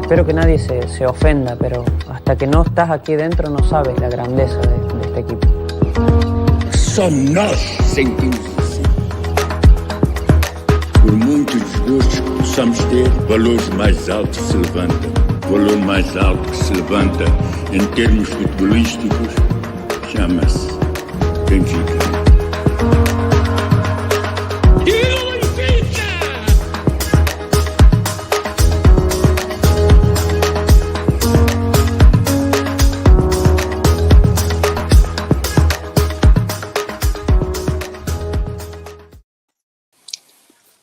espero que nadie se ofenda, pero hasta que no estás aquí dentro no sabes la grandeza de este equipo. Só nós sentimos isso. Por muito desgosto que possamos ter, valores mais altos se levantam. O valor mais alto que se levanta em termos futebolísticos chama-se Benfica.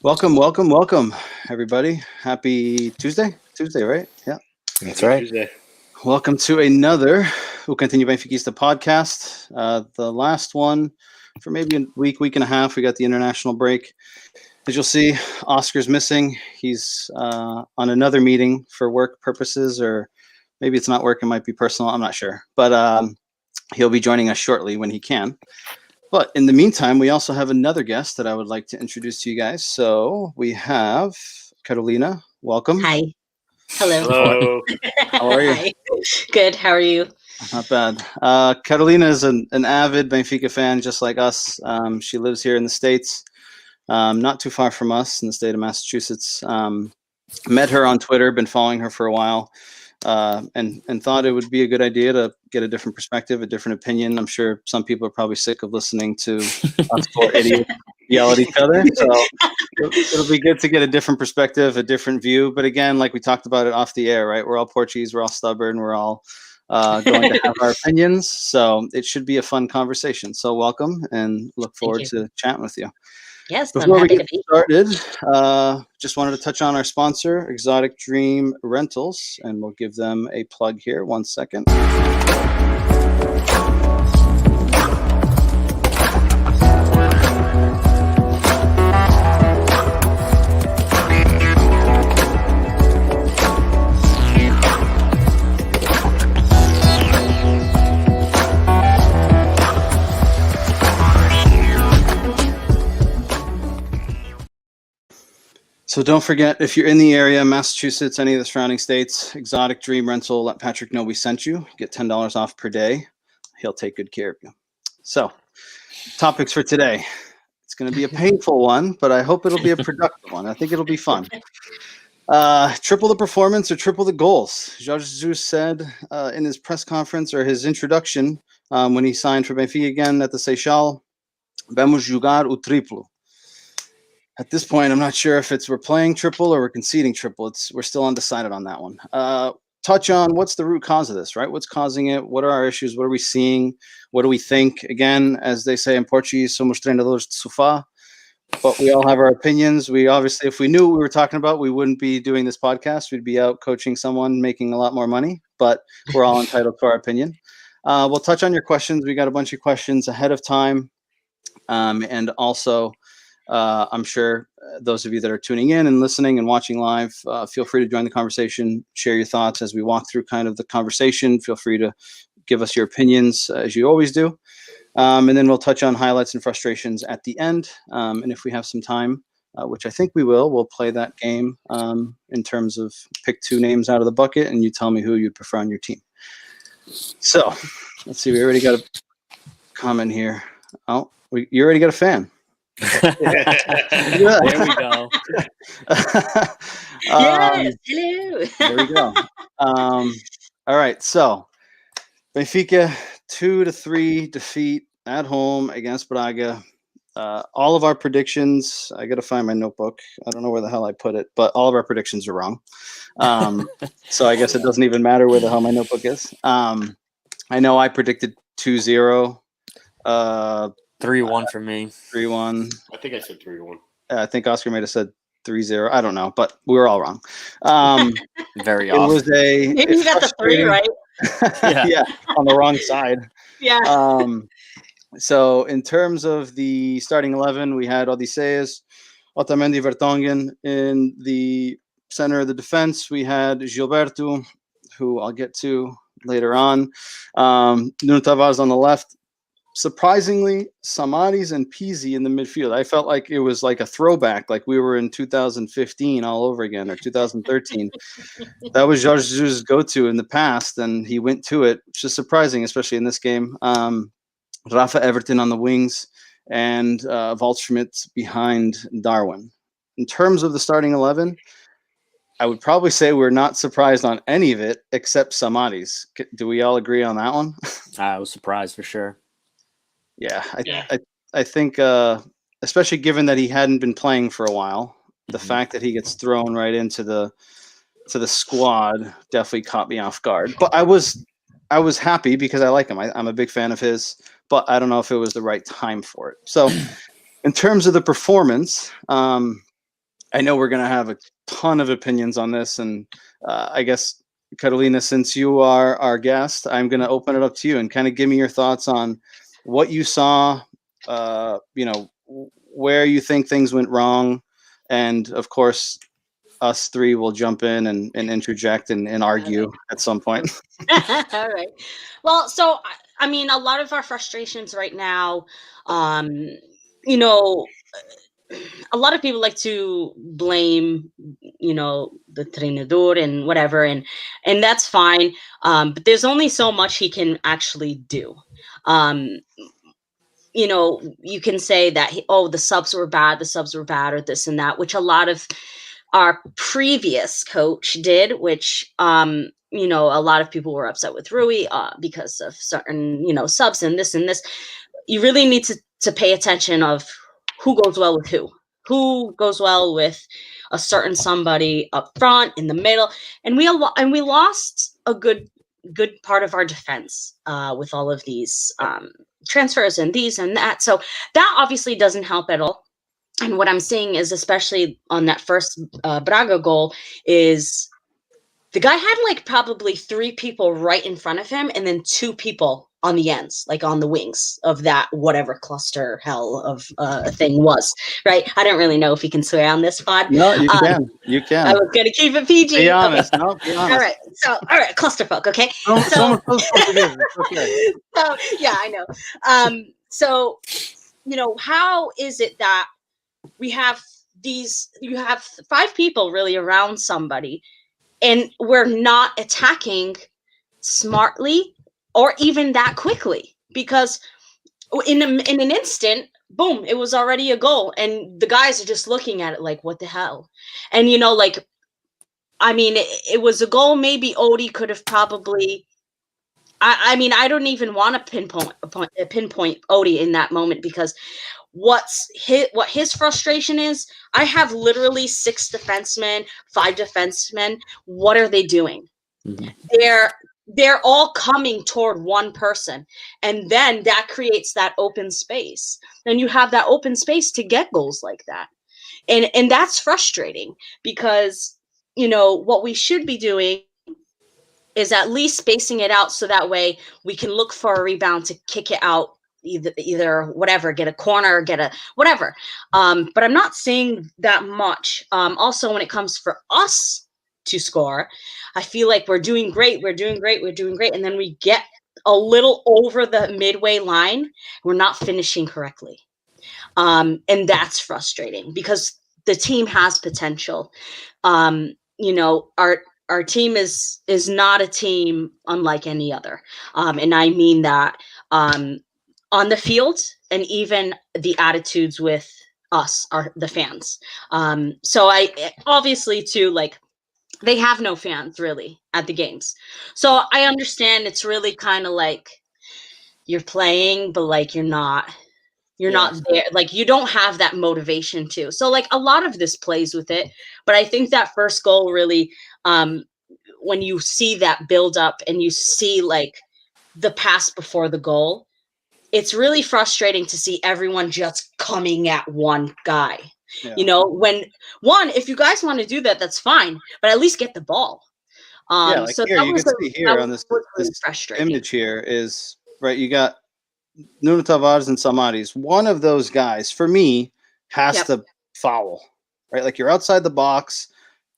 Welcome, everybody. Happy Tuesday, right? Yeah. That's right. Tuesday. Welcome to another Enquanto Benfiquista podcast. The last one for maybe a week and a half. We got the international break. As you'll see, Oscar's missing. He's on another meeting for work purposes, or maybe it's not work. It might be personal. I'm not sure. But he'll be joining us shortly when he can. But in the meantime, we also have another guest that I would like to introduce to you guys. So we have Carolina. Welcome. Hi. Hello. Hello. How are you? Hi. Good. How are you? Not bad. Carolina is an avid Benfica fan, just like us. She lives here in the States, not too far from us in the state of Massachusetts. Met her on Twitter, been following her for a while, and thought it would be a good idea to get a different perspective, a different opinion. I'm sure some people are probably sick of listening to us four idiots yell at each other. So it'll be good to get a different perspective, a different view. But again, like we talked about it off the air, right? We're all Portuguese, we're all stubborn, we're all going to have our opinions. So it should be a fun conversation. So welcome, and look forward to chatting with you. Yes, Before I'm we happy get to be started, just wanted to touch on our sponsor, Exotic Dream Rentals, and we'll give them a plug here. 1 second. So don't forget, if you're in the area, Massachusetts, any of the surrounding states, Exotic Dream Rental, let Patrick know we sent you. Get $10 off per day. He'll take good care of you. So, topics for today. It's going to be a painful one, but I hope it'll be a productive one. I think it'll be fun. Triple the performance or triple the goals. Jorge Jesus said in his press conference or his introduction when he signed for Benfica again at the Seixal, vamos jogar o triplo. At this point, I'm not sure if we're playing triple or we're conceding triple. We're still undecided on that one. Touch on what's the root cause of this, right? What's causing it? What are our issues? What are we seeing? What do we think? Again, as they say in Portuguese, somos treinadores de sofá, but we all have our opinions. We obviously, if we knew what we were talking about, we wouldn't be doing this podcast. We'd be out coaching someone, making a lot more money, but we're all entitled to our opinion. We'll touch on your questions. We got a bunch of questions ahead of time. And also, I'm sure those of you that are tuning in and listening and watching live, feel free to join the conversation, share your thoughts as we walk through kind of the conversation. Feel free to give us your opinions as you always do. And then we'll touch on highlights and frustrations at the end. And if we have some time, which I think we will, we'll play that game in terms of pick two names out of the bucket and you tell me who you'd prefer on your team. So let's see. We already got a comment here. Oh, you already got a fan. There we go. Yes, hello. There we go. All right, so Benfica 2-3 defeat at home against Braga. All of our predictions, I got to find my notebook. I don't know where the hell I put it, but all of our predictions are wrong. So I guess it doesn't even matter where the hell my notebook is. I know I predicted 2-0. 3-1 for me. 3-1. I think I said 3-1. I think Oscar might have said 3-0. I don't know, but we were all wrong. Very It off. was Maybe you got the 3 right. yeah, on the wrong side. Yeah. So in terms of the starting 11, we had Odysseus, Otamendi, Vertonghen. In the center of the defense, we had Gilberto, who I'll get to later on. Nuno Tavares on the left, surprisingly, Samaris and Pizzi in the midfield. I felt like it was like a throwback, like we were in 2015 all over again, or 2013. That was Jorge Jesus' go-to in the past, and he went to it, which is surprising, especially in this game. Rafa Everton on the wings, and Waldschmidt behind Darwin. In terms of the starting 11, I would probably say we're not surprised on any of it except Samaris. Do we all agree on that one? I was surprised for sure. Yeah, I think, especially given that he hadn't been playing for a while, the fact that he gets thrown right into the squad definitely caught me off guard. But I was happy because I like him. I'm a big fan of his, but I don't know if it was the right time for it. So, in terms of the performance, I know we're going to have a ton of opinions on this, and I guess, Carolina, since you are our guest, I'm going to open it up to you and kind of give me your thoughts on what you saw, where you think things went wrong, and of course, us three will jump in and interject and argue at some point. All right. Well, so I mean, a lot of our frustrations right now, you know, a lot of people like to blame, the trainador and whatever, and that's fine. But there's only so much he can actually do. You can say that the subs were bad, or this and that, which a lot of our previous coach did, which a lot of people were upset with Rui because of certain subs and this and this. You really need to pay attention of who goes well with who goes well with a certain somebody up front, in the middle, and we lost a good part of our defense with all of these transfers and these and that. So that obviously doesn't help at all. And what I'm seeing is, especially on that first Braga goal, is the guy had like probably 3 people right in front of him, and then 2 people on the ends, like on the wings of that whatever cluster hell of a thing was, right? I don't really know if you can swear on this pod. No, you can. You can. I was going to keep it PG. Be honest. Okay. No, be honest. All right. So, clusterfuck. Okay. Someone close to forgive. Okay. So, yeah, I know. So, how is it that you have 5 people really around somebody, and we're not attacking smartly or even that quickly? Because in an instant, boom, it was already a goal, and the guys are just looking at it like, what the hell? And it was a goal. Maybe Odie could have probably. I don't even want to pinpoint Odie in that moment, because what his frustration is. I have literally 6 defensemen, 5 defensemen. What are they doing? Mm-hmm. They're all coming toward one person, and then that creates that open space. Then you have that open space to get goals like that, and that's frustrating, because what we should be doing is at least spacing it out, so that way we can look for a rebound to kick it out, either whatever, get a corner, get a whatever. But I'm not seeing that much. Also, when it comes for us to score, I feel like we're doing great, and then we get a little over the midway line, we're not finishing correctly. And that's frustrating, because the team has potential. Our team is not a team unlike any other. And I mean that on the field, and even the attitudes with us, the fans. So I obviously too, like, they have no fans really at the games. So I understand it's really kind of like you're playing, but like you're not there. Like, you don't have that motivation too. So like a lot of this plays with it, but I think that first goal really, when you see that build up and you see like the pass before the goal, it's really frustrating to see everyone just coming at one guy. Yeah. When if you guys want to do that, that's fine, but at least get the ball. So here, you can see here on this frustrating image here is, right, you got Nuno Tavares and Samaris. One of those guys, for me, has to foul, right? Like, you're outside the box.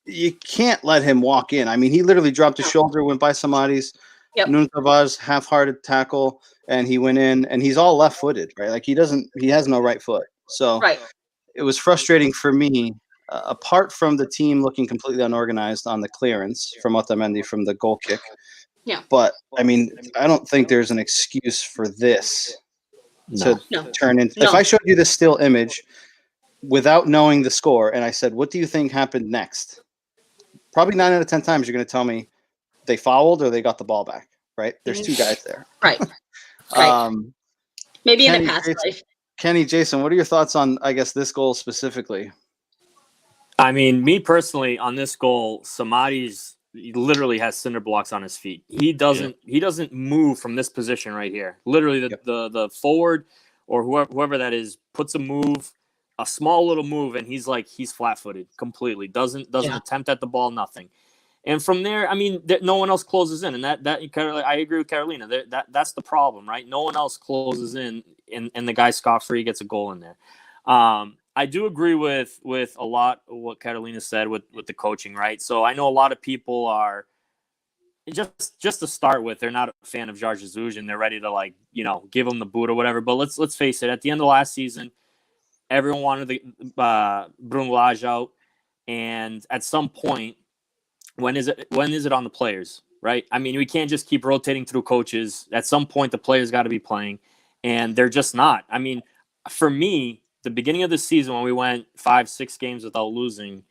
You can't let him walk in. I mean, he literally dropped his shoulder, went by Samaris. Yep. Nuno Tavares half-hearted tackle, and he went in, and he's all left-footed, right? Like he has no right foot. So Right. it was frustrating for me, apart from the team looking completely unorganized on the clearance from Otamendi from the goal kick. Yeah. But I mean, I don't think there's an excuse for this to turn into. No. If I showed you this still image without knowing the score, and I said, "What do you think happened next?" Probably 9 out of 10 times you're going to tell me they fouled or they got the ball back. Right? There's two guys there. Right. Right. Maybe Kenny, in a past life. Kenny, Jason, what are your thoughts on, I guess, this goal specifically? I mean, me personally, on this goal, Samadi's literally has cinder blocks on his feet. He doesn't move from this position right here. Literally, the forward or whoever that is puts a small little move, and he's flat-footed completely. Doesn't attempt at the ball, nothing. And from there, I mean, no one else closes in, and that I agree with Carolina. That's the problem, right? No one else closes in, and the guy scot-free gets a goal in there. I do agree with a lot of what Carolina said with the coaching, right? So I know a lot of people are just to start with, they're not a fan of Jorge Jesus, and they're ready to give him the boot or whatever. But let's face it, at the end of last season, everyone wanted the Bruno Lage out, and at some point, when is it on the players, right? I mean, we can't just keep rotating through coaches. At some point, the players got to be playing, and they're just not. I mean, for me, the beginning of the season when we went 5-6 games without losing,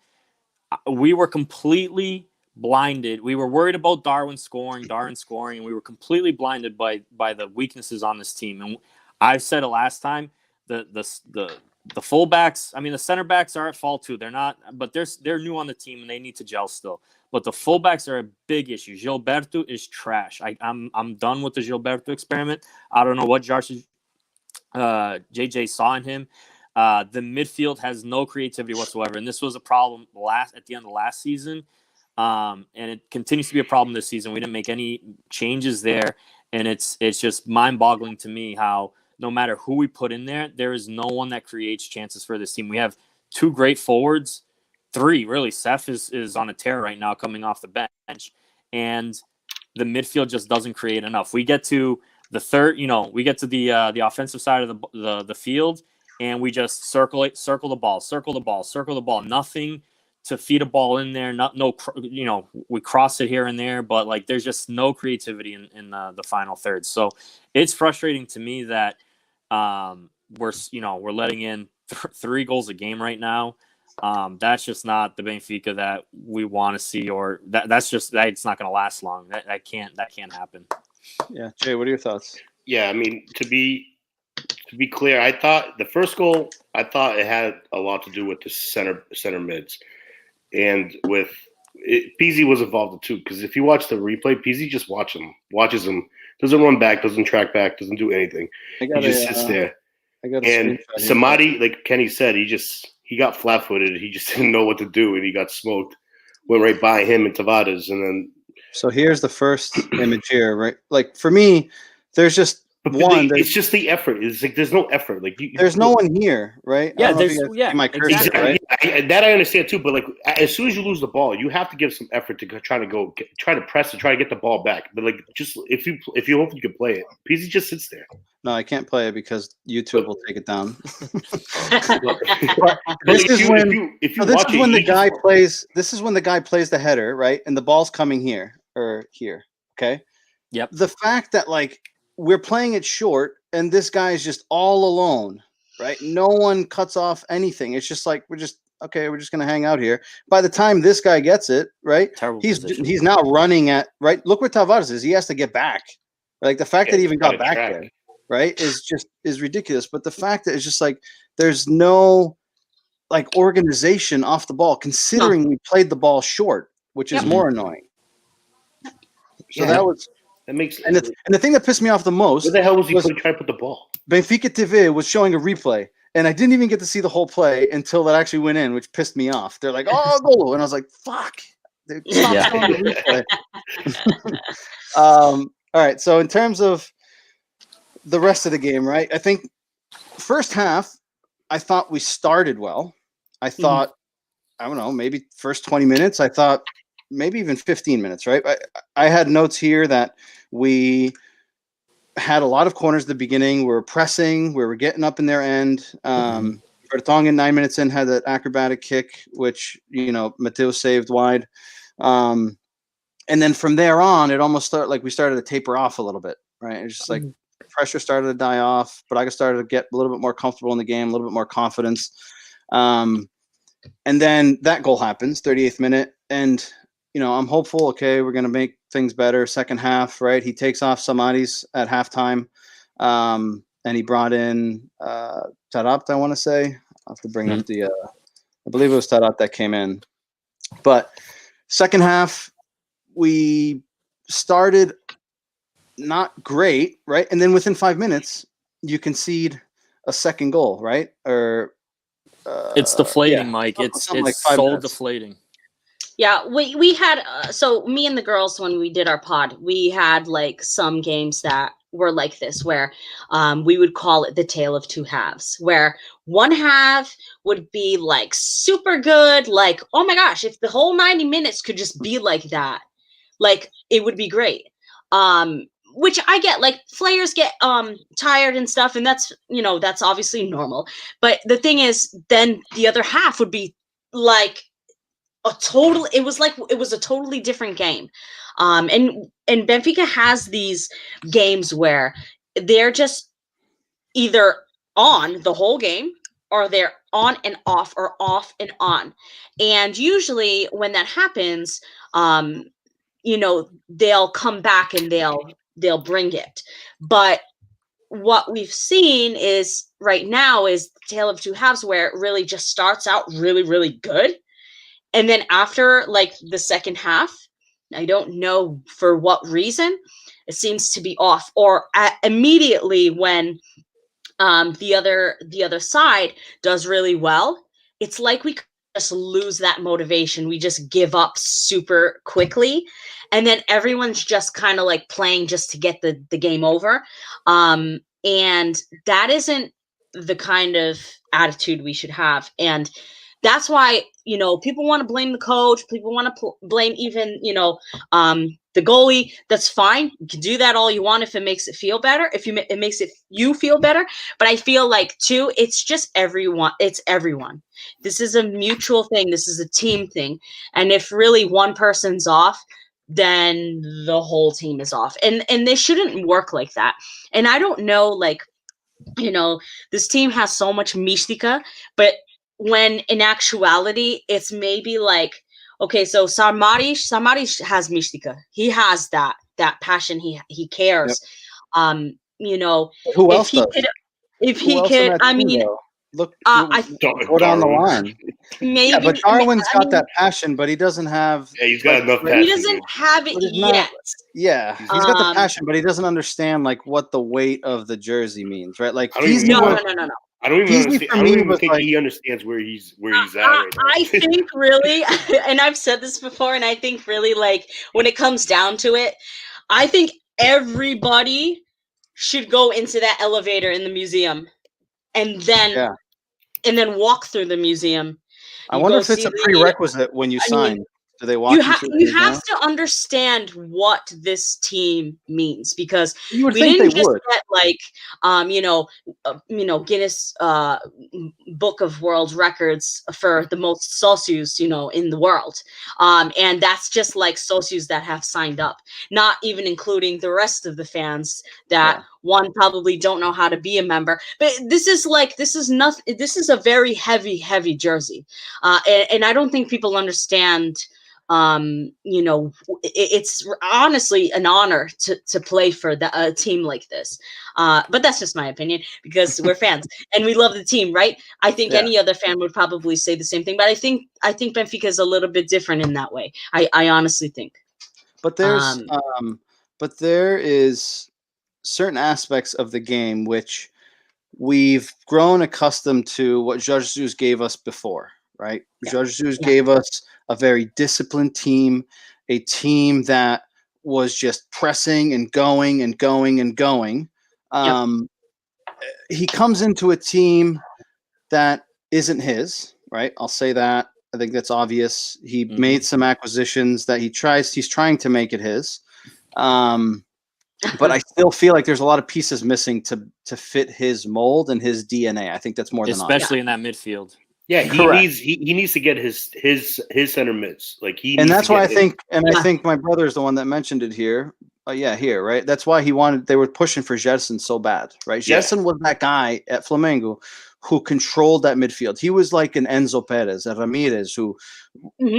we were completely blinded. We were worried about Darwin scoring, and we were completely blinded by the weaknesses on this team. And I said it last time, the fullbacks, I mean, the center backs are at fault too. They're not, but they're new on the team and they need to gel still. But the fullbacks are a big issue. Gilberto is trash. I'm done with the Gilberto experiment. I don't know what JJ saw in him. The midfield has no creativity whatsoever, and this was a problem at the end of last season, and it continues to be a problem this season. We didn't make any changes there, and it's just mind-boggling to me how no matter who we put in there is no one that creates chances for this team. We have two great forwards, three really. Seth is on a tear right now, coming off the bench, and the midfield just doesn't create enough. We get to the third, we get to the offensive side of the field. And we just circle the ball. Nothing to feed a ball in there. We cross it here and there, but there's just no creativity in the final third. So it's frustrating to me that we're letting in 3 goals a game right now. That's just not the Benfica that we want to see, or that's it's not going to last long. That can't happen. Yeah, Jay, what are your thoughts? Yeah, I mean, to be clear, I thought the first goal, it had a lot to do with the center mids, and with Pizzi was involved too. Because if you watch the replay, Pizzi just watches him, doesn't run back, doesn't track back, doesn't do anything. He just sits there. And Samadi, like Kenny said, he got flat-footed. He just didn't know what to do, and he got smoked. Went right by him and Tavares, and then. So here's the first image here, right? Like for me, there's just. It's just the effort. It's there's no effort. There's no one here, right? Yeah, my cursor, exactly. right? Yeah, that I understand too. But as soon as you lose the ball, you have to give some effort to try to press and try to get the ball back. But just if you hope you can play it, PZ just sits there. No, I can't play it because YouTube will take it down. This is when the guy plays the header, right? And the ball's coming here or here. Okay. Yep. The fact that we're playing it short and this guy is just all alone, right? No one cuts off anything. It's just we're just going to hang out here. By the time this guy gets it, right? He's now running at, right? Look where Tavares is. He has to get back. The fact that he even got back there, right, is ridiculous. But the fact that it's just there's no organization off the ball, considering we played the ball short, which is more annoying. So that makes and the thing that pissed me off the most. Where the hell was he trying to put the ball? Benfica TV was showing a replay, and I didn't even get to see the whole play until that actually went in, which pissed me off. They're like, "Oh, goal!" and I was like, "Fuck!" Stop showing the replay. All right. So in terms of the rest of the game, right? I think first half, I thought we started well. I thought, I don't know, maybe first 20 minutes, I thought maybe even 15 minutes, right? I had notes here that we had a lot of corners at the beginning. We were pressing, we were getting up in their end. Vertonghen 9 minutes in had that acrobatic kick, which, you know, Mateo saved wide. And then from there on, it almost started like we started to taper off a little bit, right? It's just like pressure started to die off. Braga started to get a little bit more comfortable in the game, a little bit more confidence. And then that goal happens, 38th minute. And, you know, I'm hopeful, okay, we're going to make things better. Second half, right? He takes off Samaris at halftime. And he brought in Tarat, I want to say. I'll have to bring up the, I believe it was Tarat that came in. But second half, we started not great, right? And then within 5 minutes, you concede a second goal, right? Or it's deflating, Mike. It's like soul minutes. deflating. Yeah, we had so me and the girls, when we did our pod, we had like some games that were like this, where we would call it the tale of two halves, where one half would be like super good, like, oh my gosh, if the whole 90 minutes could just be like that, like it would be great. Which I get, like players get tired and stuff, and that's, you know, that's obviously normal. But the thing is, then the other half would be like it was a totally different game. And Benfica has these games where they're just either on the whole game, or they're on and off, or off and on. And usually when that happens, you know, they'll come back and they'll bring it. But what we've seen is right now is the tale of two halves, where it really just starts out really, really good. And then after like the second half, I don't know for what reason, it seems to be off. Or immediately when the other side does really well, it's like we just lose that motivation. We just give up super quickly. And then everyone's just kind of like playing just to get the game over. And that isn't the kind of attitude we should have. And that's why, you know, people want to blame the coach. People want to blame even, you know, the goalie. That's fine. You can do that all you want if it makes it feel better. If it makes you feel better. But I feel like too, it's just everyone. It's everyone. This is a mutual thing. This is a team thing. And if really one person's off, then the whole team is off. And they shouldn't work like that. And I don't know, like, you know, this team has so much mística, but when in actuality, it's maybe like, okay, so Samaris has mística. He has that passion. He cares. Yep. You know, who else does? If he could, I mean, though? Look, go down the line. Maybe, yeah, but Darwin's got that passion, but he doesn't have. Yeah, he's got enough passion. He doesn't have it yet. Yeah, he's got the passion, but he doesn't understand like what the weight of the jersey means, right? Like, no. I don't even think he understands where he's at right now. I think really, and I've said this before, and I think really, like, when it comes down to it, I think everybody should go into that elevator in the museum and then walk through the museum. I wonder if it's a prerequisite when you sign. Do they walk you have to understand what this team means, because you would we think didn't they just would. get like Guinness Book of World Records for the most socios, you know, in the world, and that's just like socios that have signed up, not even including the rest of the fans that one probably don't know how to be a member. But this is nothing. This is a very heavy jersey, and I don't think people understand. You know, it's honestly an honor to play for a team like this. But that's just my opinion, because we're fans and we love the team, right? I think any other fan would probably say the same thing, but I think Benfica is a little bit different in that way. I honestly think. But there is certain aspects of the game which we've grown accustomed to what Jorge Jesus gave us before, right? Jorge Jesus gave us a very disciplined team, a team that was just pressing and going and going and going. He comes into a team that isn't his, right? I'll say that. I think that's obvious. He made some acquisitions that he's trying to make it his. But I still feel like there's a lot of pieces missing to fit his mold and his DNA. I think that's more than especially in that midfield. Yeah, he needs to get his center mids. Like and that's why I think my brother is the one that mentioned it here. Here, right? That's why they were pushing for Gerson so bad, right? Gerson was that guy at Flamengo who controlled that midfield. He was like an Enzo Perez, a Ramirez, who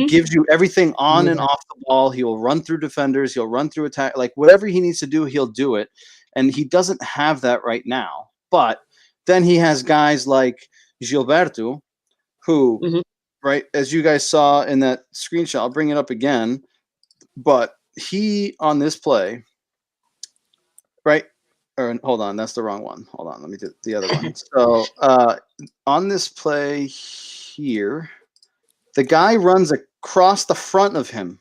gives you everything on and off the ball. He'll run through defenders. He'll run through attack. Like whatever he needs to do, he'll do it. And he doesn't have that right now. But then he has guys like Gilberto, who, right, as you guys saw in that screenshot, I'll bring it up again. But he, on this play, right, or hold on, that's the wrong one. Hold on, let me do the other one. So on this play here, the guy runs across the front of him.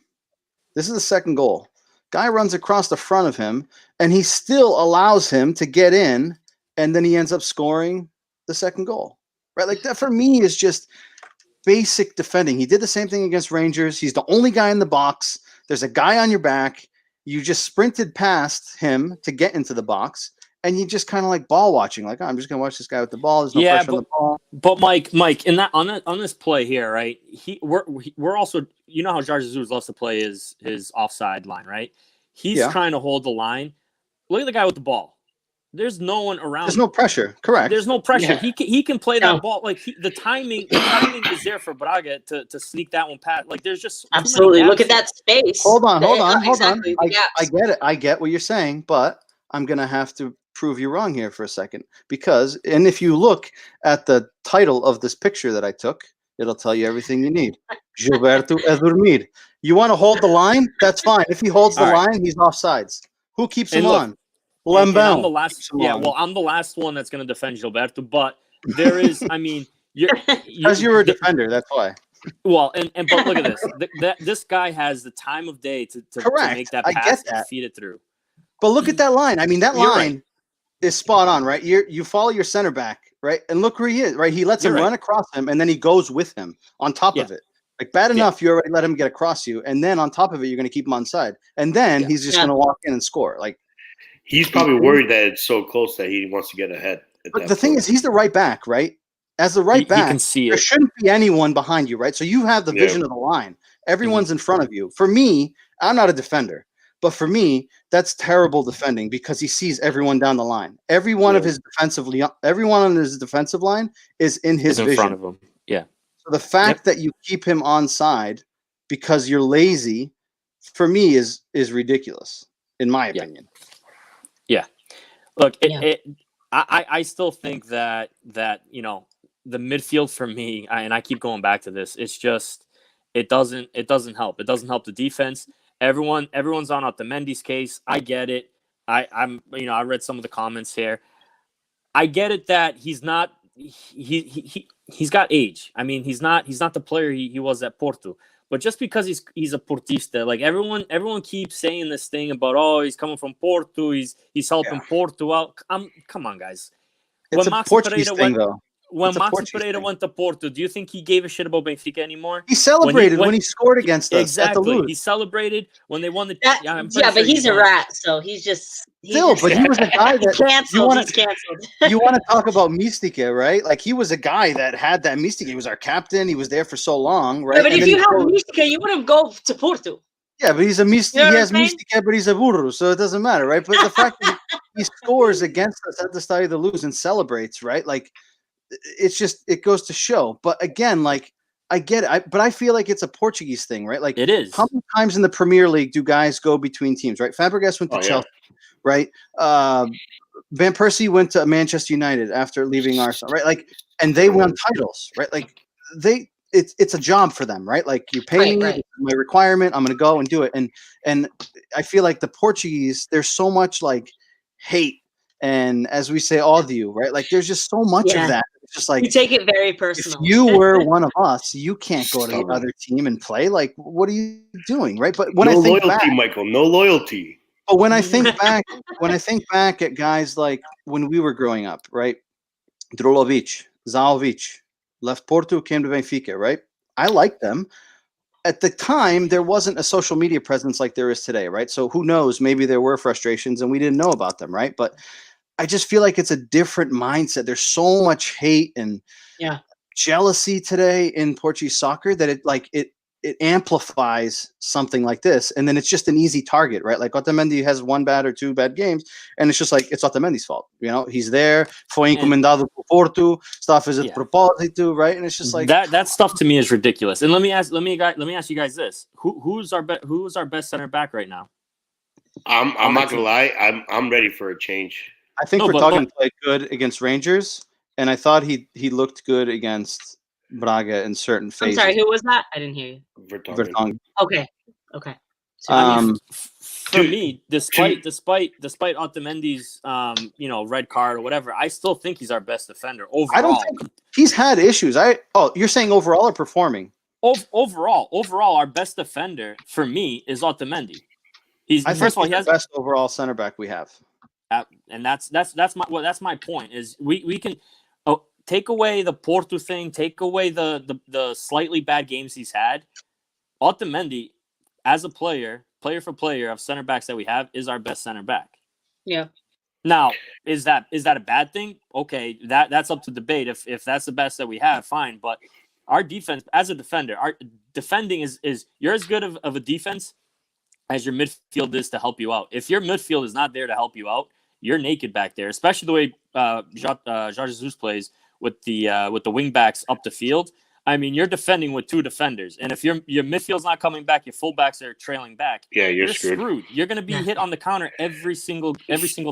This is the second goal. Guy runs across the front of him, and he still allows him to get in, and then he ends up scoring the second goal. Right? Like that for me is just basic defending. He did the same thing against Rangers. He's the only guy in the box. There's a guy on your back. You just sprinted past him to get into the box, and you just kind of like ball watching. Like, oh, I'm just gonna watch this guy with the ball. There's no pressure on the ball. But Mike, in that on this play here, right? We're also, you know how Jorge Jesus loves to play his offside line, right? He's trying to hold the line. Look at the guy with the ball. There's no one around. There's no pressure. Correct. There's no pressure. Yeah. He can play that ball. Like the timing is there for Braga to sneak that one past. Like there's just absolutely. Look at that space. Hold on. I get it. I get what you're saying, but I'm gonna have to prove you wrong here for a second and if you look at the title of this picture that I took, it'll tell you everything you need. Gilberto é dormir. You want to hold the line? That's fine. If he holds the line, he's offsides. Who keeps him on? I'm the last. I'm the last one that's going to defend Gilberto. But there is, I mean, because you're a defender. That's why. Well, but look at this. This guy has the time of day to make that pass and feed it through. But look at that line. I mean, that line is spot on, right? You follow your center back, right? And look where he is, right? He lets him run across him, and then he goes with him on top of it. Like bad enough, you already let him get across you, and then on top of it, you're going to keep him on side, and then he's just going to walk in and score. Like. He's probably worried that it's so close that he wants to get ahead. But the thing is, he's the right back, right? As the right back, you can see there shouldn't be anyone behind you, right? So you have the vision of the line. Everyone's in front of you. For me, I'm not a defender, but for me, that's terrible defending because he sees everyone down the line. Everyone on his defensive line is in his vision. In front of him. Yeah. So the fact that you keep him onside because you're lazy, for me, is ridiculous, in my opinion. Yeah, look, I still think that you know the midfield for me, and I keep going back to this. It's just it doesn't help. It doesn't help the defense. Everyone's on Otamendi's case. I get it. I read some of the comments here. I get it that he's not he's got age. I mean, he's not the player he was at Porto. But just because he's a Portista, like everyone keeps saying this thing about he's coming from Porto, he's helping Porto out. Come on, guys. It's a Portuguese thing, though. When Maxi Pereira went to Porto, do you think he gave a shit about Benfica anymore? He celebrated when he scored against us. Exactly. He celebrated when they won the. But he's a rat, so he's just. But he was a guy that canceled. He's canceled. You want to talk about Mística, right? Like he was a guy that had that Mística. He was our captain. He was there for so long, right? Yeah, but if you have Mística, you wouldn't go to Porto. Yeah, but he's a Mística. You know he has Mística, but he's a burro, so it doesn't matter, right? But the fact that he scores against us at the Estadio de Luz and celebrates, right? Like. It's just it goes to show, but again, like I get it, but I feel like it's a Portuguese thing, right? Like it is. How many times in the Premier League do guys go between teams, right? Fabregas went to Chelsea, right? Van Persie went to Manchester United after leaving Arsenal, right? Like, and they won titles, right? Like it's a job for them, right? Like you pay me, my requirement, I'm going to go and do it, and I feel like the Portuguese, there's so much like hate. And as we say, ódio, right? Like there's just so much of that. It's just like you take it very personal. If you were one of us, you can't go to the other team and play. Like, what are you doing, right? But when I think loyalty, Michael, no loyalty. But when I think back, at guys like when we were growing up, right? Drulovic, Zaovic left Porto, came to Benfica, right? I like them. At the time, there wasn't a social media presence like there is today, right? So who knows? Maybe there were frustrations and we didn't know about them, right? But I just feel like it's a different mindset. There's so much hate and jealousy today in Portuguese soccer that it amplifies something like this, and then it's just an easy target, right? Like Otamendi has one bad or two bad games, and it's just like it's Otamendi's fault. You know, he's there, foi encomendado por Porto, stuff is a propósito, right? And it's just like that stuff to me is ridiculous. And let me ask you guys this: who's our best center back right now? I'm not gonna lie, I'm ready for a change. I think Vertonghen played good against Rangers, and I thought he looked good against Braga in certain phases. I'm sorry, who was that? I didn't hear you. Vertonghen. Okay. So, for me, despite Otamendi's red card or whatever, I still think he's our best defender overall. I don't think he's had issues. You're saying overall or performing? Overall, our best defender for me is Otamendi. He has the best overall center back we have. And that's my point is we can take away the Porto thing, take away the slightly bad games he's had. Otamendi, as a player for player of center backs that we have, is our best center back. Yeah. Now, is that a bad thing? Okay, that's up to debate. If that's the best that we have, fine. But our defense, as a defender, our defending is you're as good of a defense as your midfield is to help you out. If your midfield is not there to help you out, you're naked back there, especially the way Jorge Jesus plays with the wing backs up the field. I mean, you're defending with two defenders, and if your midfield's not coming back, your fullbacks are trailing back. Yeah, you're screwed. You're going to be hit on the counter every single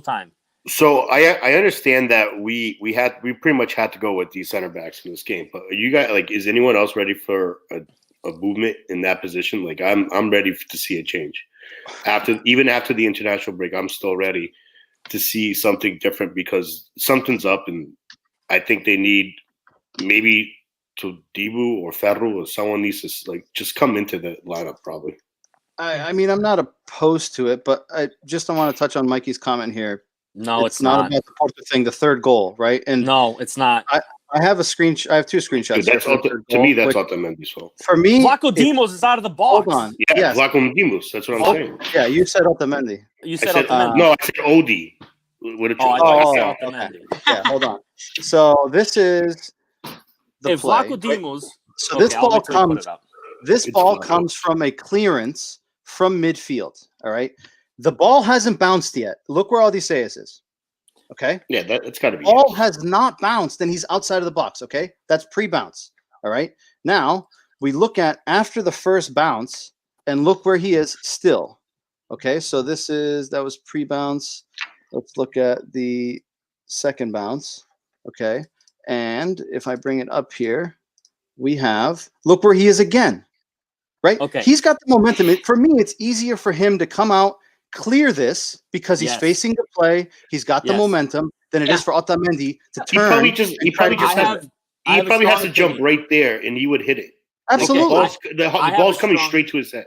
time. So I understand that we pretty much had to go with these center backs in this game. But are you guys, like, is anyone else ready for a movement in that position? Like, I'm ready to see a change. Even after the international break, I'm still ready to see something different because something's up, and I think they need maybe to Dibu or Ferro or someone needs to just come into the lineup probably. I mean, I'm not opposed to it, but I just don't want to touch on Mikey's comment here. No, it's not about the Porto thing. The third goal, right? And no, it's not. I have a screenshot. I have two screenshots. Dude, to me, that's Otamendi's fault. For me, Vlaco Dimos is out of the box. Hold on. Yeah, yes. Vlaco Dimos. That's what I'm saying. Yeah, you said Otamendi. You said Otamendi. No, I said Odi. Otamendi. Yeah, hold on. So this is the play. Vlaco Dimos. So this ball comes. This ball comes from a clearance from midfield. All right. The ball hasn't bounced yet. Look where Odysseus is. Okay. Yeah, that's got to be. Ball has not bounced, and he's outside of the box. Okay, that's pre-bounce. All right. Now we look at after the first bounce, and look where he is still. Okay, so that was pre-bounce. Let's look at the second bounce. Okay, and if I bring it up here, we have look where he is again. Right. Okay. He's got the momentum. For me, it's easier for him to come out, clear this because he's facing the play. He's got the momentum than it is for Otamendi to turn. He probably has to jump right there, and he would hit it. Absolutely, the ball's coming straight to his head.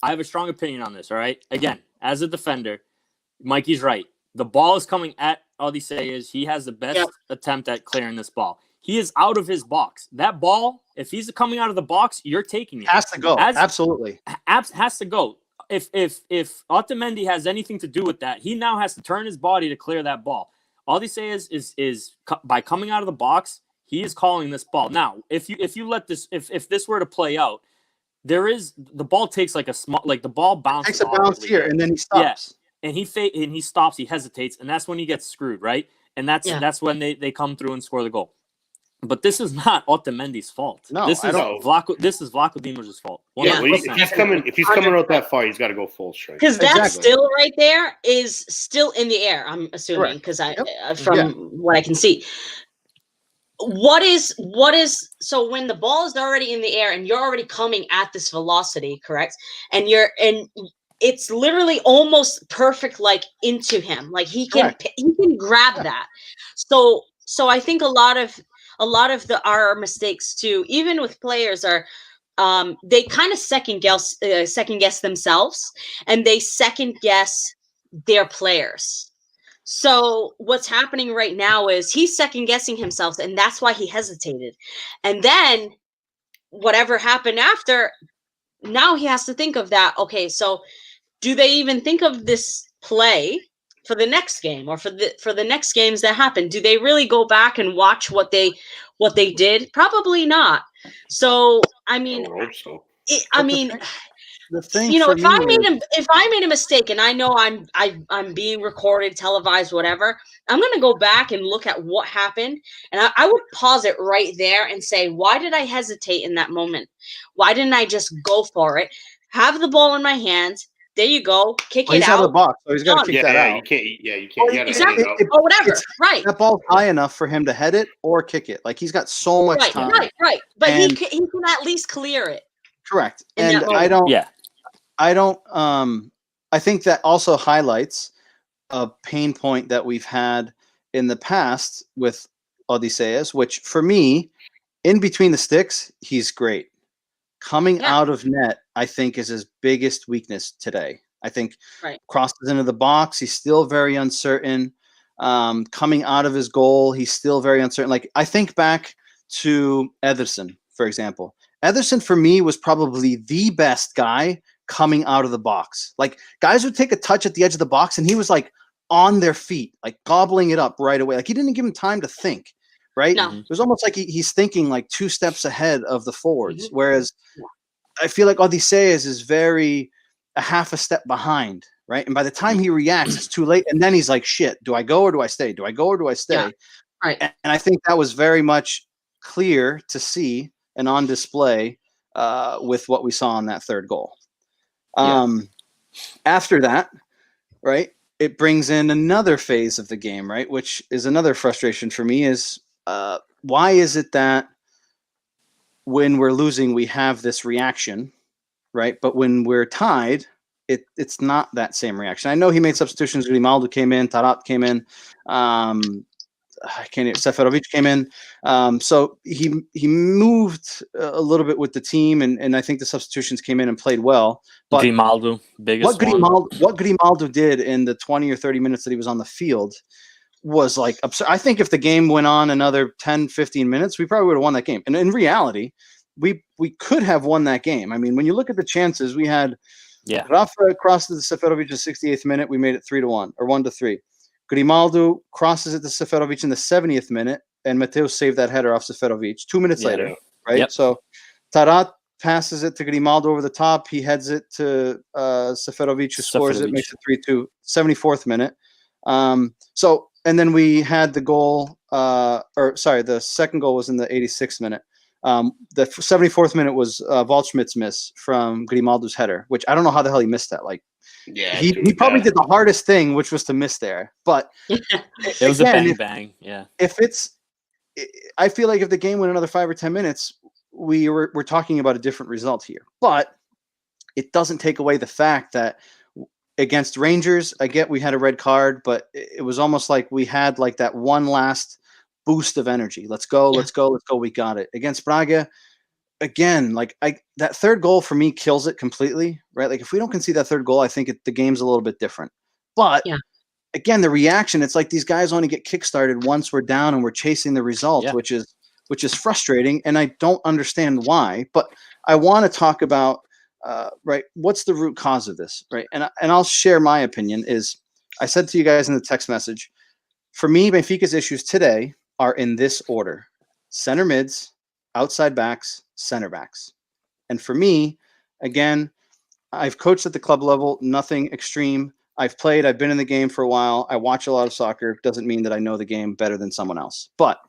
I have a strong opinion on this. All right, again, as a defender, Mikey's right. The ball is coming at Odysseus. He has the best attempt at clearing this ball. He is out of his box. That ball, if he's coming out of the box, you're taking it. Has to go. Absolutely. Has to go. If Otamendi has anything to do with that, he now has to turn his body to clear that ball. All they say is by coming out of the box, he is calling this ball. Now, if you let this, if this were to play out, the ball takes the ball bounces. Takes a bounce here and then he stops. Yeah. And he stops, he hesitates, and that's when he gets screwed, right? And that's when they come through and score the goal. But this is not Otamendi's fault. No, this is Vlaco Dimos' fault. Yeah, if he's coming out that far, he's got to go full strength. Because that still right there is still in the air. I'm assuming because from what I can see. What is so when the ball is already in the air and you're already coming at this velocity, correct? And it's literally almost perfect, like into him, like he can grab that. So I think a lot of our mistakes too, even with players, are they kind of second guess themselves, and they second guess their players. So what's happening right now is he's second guessing himself, and that's why he hesitated. And then whatever happened after, now he has to think of that. Okay, so do they even think of this play for the next game or for the next games that happen? Do they really go back and watch what they did? Probably not. So I mean, I hope so. The thing you know, for if me I made a mistake and I know I'm being recorded, televised, whatever, I'm gonna go back and look at what happened, and I would pause it right there and say, why did I hesitate in that moment? Why didn't I just go for it? Have the ball in my hands. There you go. Kick well, it he's out of the out. box, so he's got to Done. kick that out. You can't. Yeah, you Well, can't. You gotta Exactly. head it out. Or whatever. it's- Right. That ball's high enough for him to head it or kick it. Like he's got so much time. Right. But he And- can at least clear it. Correct. In And that moment. I don't I think that also highlights a pain point that we've had in the past with Odysseus, which for me, in between the sticks, he's great. Coming out of net, I think, is his biggest weakness today. I think crosses into the box, he's still very uncertain. Coming out of his goal, he's still very uncertain. Like I think back to Ederson, for example. Ederson for me was probably the best guy coming out of the box. Like guys would take a touch at the edge of the box and he was like on their feet, like gobbling it up right away. Like he didn't give him time to think, right? No. It was almost like he's thinking like 2 steps ahead of the forwards. Whereas I feel like Odysseus is a half a step behind, right? And by the time he reacts, it's too late. And then he's like, shit, do I go or do I stay? Do I go or do I stay? Yeah. Right. And I think that was very much clear to see and on display with what we saw on that third goal. After that, right, it brings in another phase of the game, right, which is another frustration for me is why is it that when we're losing, we have this reaction, right? But when we're tied, it's not that same reaction. I know he made substitutions. Grimaldo came in, Tarat came in, Seferovic came in. So he moved a little bit with the team, and I think the substitutions came in and played well. But Grimaldo, biggest what Grimaldo did in the 20 or 30 minutes that he was on the field was like absurd. I think if the game went on another 10, 15 minutes, we probably would have won that game. And in reality, we could have won that game. I mean, when you look at the chances, we had Rafa crossed to the Seferovic in the 68th minute. We made it 3-1 or 1-3. Grimaldo crosses it to Seferovic in the 70th minute, and Mateo saved that header off Seferovic 2 minutes later, right? Yep. So Tarat passes it to Grimaldo over the top. He heads it to Seferovic, who scores it, makes it 3-2, 74th minute. And then we had the goal, the second goal was in the 86th minute. The 74th minute was Waldschmidt's miss from Grimaldo's header, which I don't know how the hell he missed that. Like, he probably did the hardest thing, which was to miss there. But it was a bang. Yeah. I feel like if the game went another 5 or 10 minutes, we're talking about a different result here. But it doesn't take away the fact that against Rangers, I get we had a red card, but it was almost like we had like that one last boost of energy. Let's go. We got it. Against Braga, again, like that third goal for me kills it completely, right? Like if we don't concede that third goal, I think the game's a little bit different. But again, the reaction, it's like these guys only get kickstarted once we're down and we're chasing the result, which is frustrating. And I don't understand why, but I want to talk about, right, what's the root cause of this, right? And I'll share my opinion is I said to you guys in the text message, for me, Benfica's issues today are in this order: center mids, outside backs, center backs. And for me, again, I've coached at the club level, nothing extreme. I've been in the game for a while. I watch a lot of soccer. Doesn't mean that I know the game better than someone else. But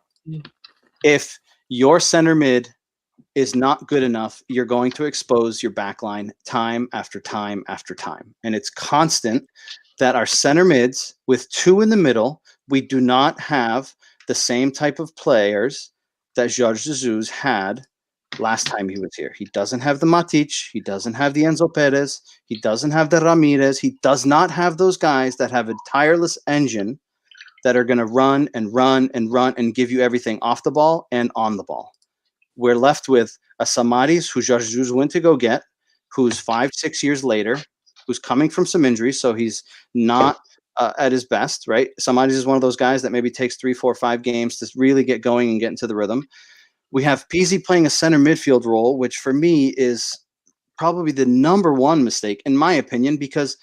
if your center mid is not good enough, you're going to expose your back line time after time after time. And it's constant that our center mids, with 2 in the middle, we do not have the same type of players that Jorge Jesus had last time he was here. He doesn't have the Matic. He doesn't have the Enzo Perez. He doesn't have the Ramirez. He does not have those guys that have a tireless engine that are going to run and give you everything off the ball and on the ball. We're left with a Samaris who Jorge Jesus went to go get, who's 5-6 years later, who's coming from some injuries, so he's not at his best, right? Samaris is one of those guys that maybe takes 3, 4, 5 games to really get going and get into the rhythm. We have Peasy playing a center midfield role, which for me is probably the number one mistake, in my opinion, because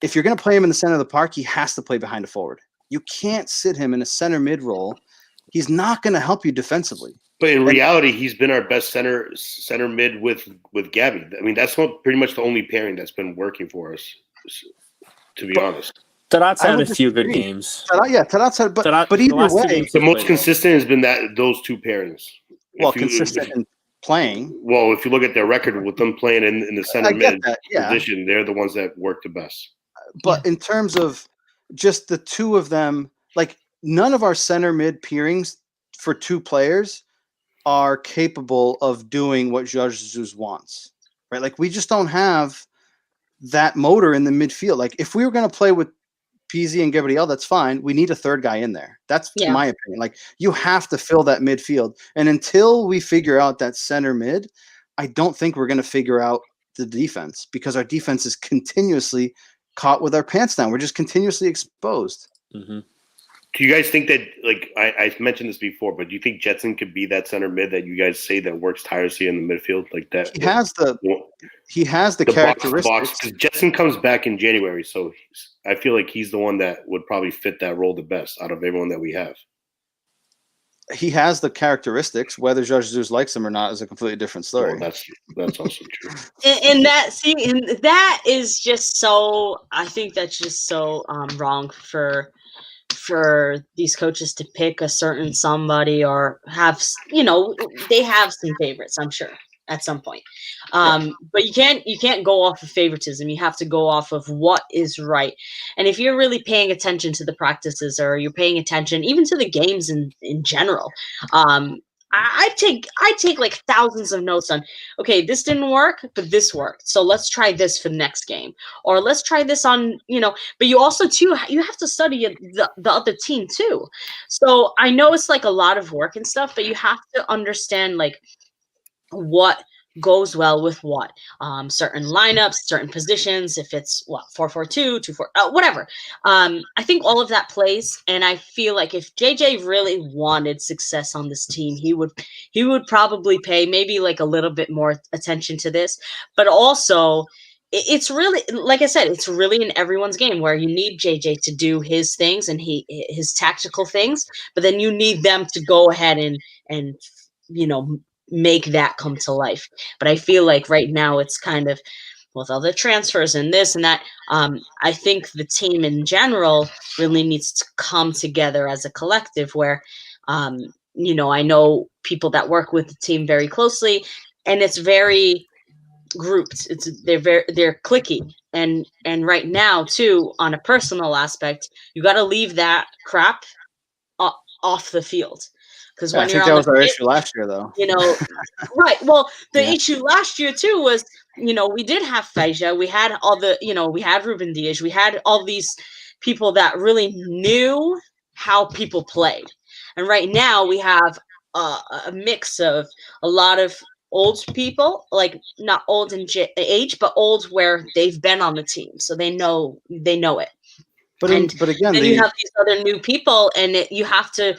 if you're going to play him in the center of the park, he has to play behind a forward. You can't sit him in a center mid role. He's not going to help you defensively. But in reality, he's been our best center mid with Gabby. I mean, that's pretty much the only pairing that's been working for us, to be honest. Tarat's had a few good games. Tarat's had, but either way, the most consistent has been those two pairings. Well, consistent in playing. Well, if you look at their record with them playing in the center mid position, they're the ones that work the best. But in terms of just the two of them, like none of our center mid pairings for two players are capable of doing what Jorge Jesus wants, right? Like we just don't have that motor in the midfield. Like if we were going to play with Peasy and Gabriel, that's fine. We need a third guy in there. That's my opinion. Like you have to fill that midfield. And until we figure out that center mid, I don't think we're going to figure out the defense because our defense is continuously caught with our pants down. We're just continuously exposed. Mm-hmm. Do you guys think that, like I've mentioned this before, but do you think Jetson could be that center mid that you guys say that works tirelessly in the midfield like that? He has the characteristics. Box, Jetson comes back in January, so I feel like he's the one that would probably fit that role the best out of everyone that we have. He has the characteristics. Whether Jorge Jesus likes him or not is a completely different story. Well, that's also true. And that is just so. I think that's just so wrong for these coaches to pick a certain somebody or have, they have some favorites, I'm sure, at some point. But you can't go off of favoritism. You have to go off of what is right. And if you're really paying attention to the practices or you're paying attention even to the games in general, I take like thousands of notes on, okay, this didn't work, but this worked. So let's try this for the next game, or let's try this on, but you also too, you have to study the other team too. So I know it's like a lot of work and stuff, but you have to understand like what goes well with what, certain lineups, certain positions, if it's 4-4-2, 2-4, whatever. I think all of that plays, and I feel like if JJ really wanted success on this team, he would probably pay maybe like a little bit more attention to this. But also, it's really, like I said, it's really in everyone's game where you need JJ to do his things and his tactical things, but then you need them to go ahead and make that come to life. But I feel like right now it's kind of with all the transfers and this and that. I think the team in general really needs to come together as a collective where, I know people that work with the team very closely and it's very grouped. They're clicky. And right now too, on a personal aspect, you got to leave that crap off the field. Because when you're on the pitch, issue last year, though. Right. Well, the issue last year too was, we did have Feija, we had all the, we had Ruben Diaz, we had all these people that really knew how people played, and right now we have a mix of a lot of old people, like not old in age, but old where they've been on the team, so they know it. But again, then you have these other new people, and you have to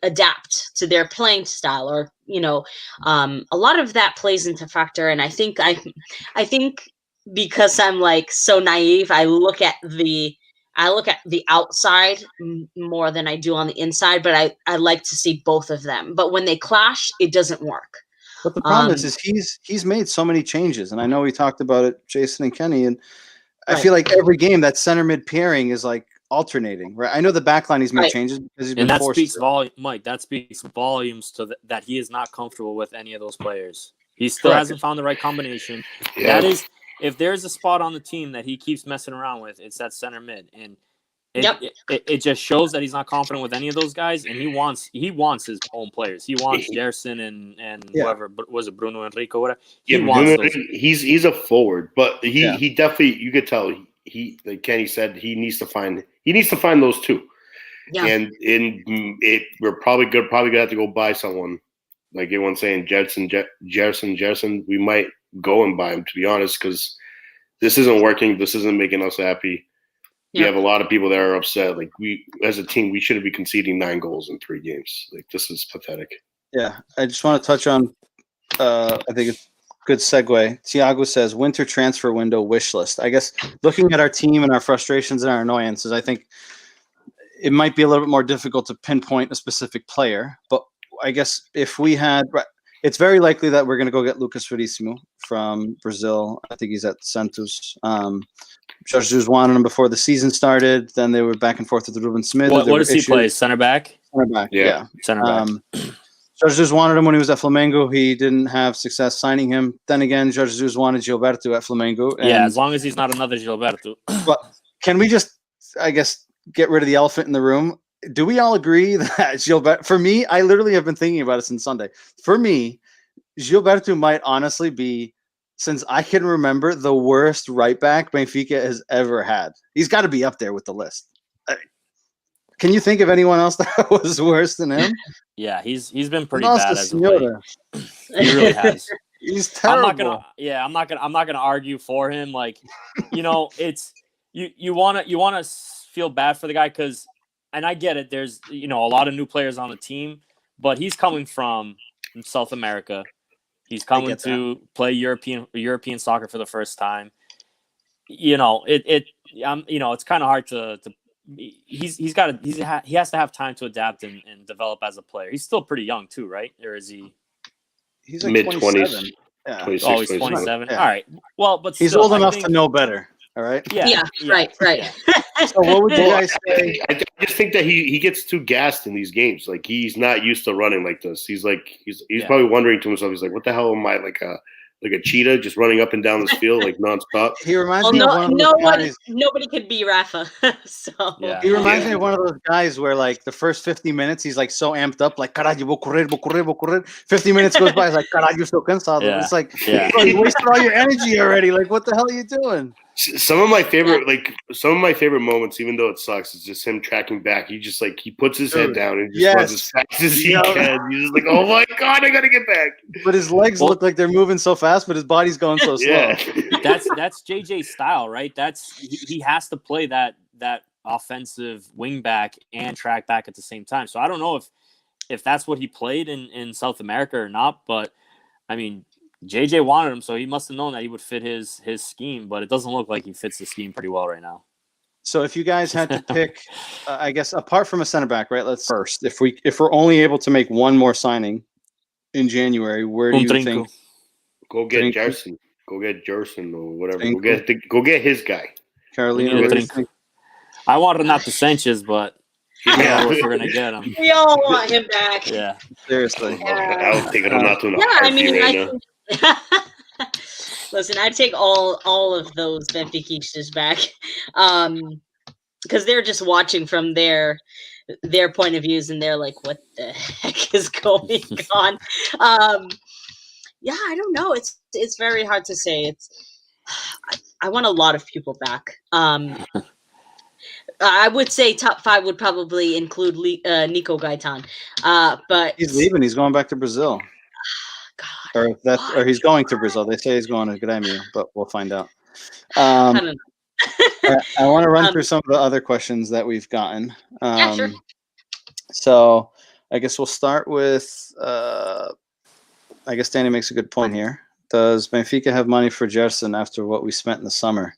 adapt to their playing style, or a lot of that plays into factor. And I think because I'm like so naive, I look at the outside more than I do on the inside. But I like to see both of them. But when they clash, it doesn't work. But the problem is he's made so many changes, and I know we talked about it, Jason and Kenny, and I feel like every game that center mid pairing is like alternating, right? I know the back line he's made changes because he's been and that forced speaks to. volume, Mike. That speaks volumes to that he is not comfortable with any of those players. He still hasn't found the right combination. Yeah. That is, if there's a spot on the team that he keeps messing around with, it's that center mid, and it just shows that he's not confident with any of those guys, and he wants his own players. He wants Gerson and whoever, but was it Bruno Enrico, whatever. He's a forward, but he definitely, you could tell he like Kenny said, he needs to find those two. Yeah. And we're probably gonna have to go buy someone, like everyone's saying, Gerson. We might go and buy him, to be honest, because this isn't working. This isn't making us happy. You have a lot of people that are upset. Like we, as a team, we shouldn't be conceding 9 goals in 3 games. Like this is pathetic. Yeah, I just want to touch on. I think it's a good segue. Tiago says winter transfer window wish list. I guess looking at our team and our frustrations and our annoyances, I think it might be a little bit more difficult to pinpoint a specific player. But I guess if we had, it's very likely that we're going to go get Lucas Verissimo from Brazil. I think he's at Santos. Jorge Jesus wanted him before the season started. Then they were back and forth with Ruben Smith. What does he play? Center back? Center back, yeah. Center back. Jorge Jesus wanted him when he was at Flamengo. He didn't have success signing him. Then again, Jorge Jesus wanted Gilberto at Flamengo. Yeah, as long as he's not another Gilberto. But can we just, I guess, get rid of the elephant in the room? Do we all agree that Gilberto, for me, I literally have been thinking about it since Sunday. For me, Gilberto might honestly be, since I can remember, the worst right back Benfica has ever had. He's got to be up there with the list. Can you think of anyone else that was worse than him? Yeah, he's been pretty bad as of late. He really has. He's terrible. I'm not gonna argue for him. Like, it's you wanna feel bad for the guy because, and I get it. There's a lot of new players on the team, but he's coming from South America. He's coming to play European soccer for the first time. It's kind of hard to. He has to have time to adapt and develop as a player. He's still pretty young too, right? Or is he? He's like mid-20s. Yeah. He's 27. Yeah. All right. Well, but he's still, old enough to know better. All right. Yeah. Right. Yeah. So what would you guys say? I just think that he gets too gassed in these games. Like he's not used to running like this. He's probably wondering to himself. He's like, "What the hell am I like a cheetah just running up and down this field like nonstop?" He reminds me of one of those guys. Nobody could be Rafa. So yeah. He reminds me of one of those guys where like the first 50 minutes he's like so amped up, like caralho, vou correr. 50 minutes goes by, he's like caralho, estou cansado. Yeah. It's like, bro, you wasted all your energy already. Like, what the hell are you doing? Some of my favorite moments, even though it sucks, is just him tracking back. He just he puts his head down and just runs as fast as he can. He's just like, oh my god, I gotta get back. But his legs look like they're moving so fast, but his body's going so slow. Yeah. That's JJ's style, right? He has to play that offensive wing back and track back at the same time. So I don't know if that's what he played in South America or not, but I mean, JJ wanted him, so he must have known that he would fit his scheme, but it doesn't look like he fits the scheme pretty well right now. So if you guys had to pick, I guess apart from a center back, right? Let's first, if we're only able to make one more signing in January, where do you think? Go get Jerson. Go get Jerson or whatever. Go get his guy. Carolina. I want Renato Sanchez, but I don't know if we're gonna get him. We all want him back. Yeah, seriously. I would take Renato. Listen, I'd take all of those Benfiquistas back, because they're just watching from their point of views, and they're like, "What the heck is going on?" Yeah, I don't know. It's very hard to say. I want a lot of people back. I would say top 5 would probably include Nico Gaitan, but he's leaving. He's going back to Brazil. God, or he's going to Brazil. They say he's going to Grêmio, but we'll find out. I don't know. I want to run through some of the other questions that we've gotten. Yeah, sure. So I guess we'll start with. I guess Danny makes a good point here. Does Benfica have money for Gerson after what we spent in the summer?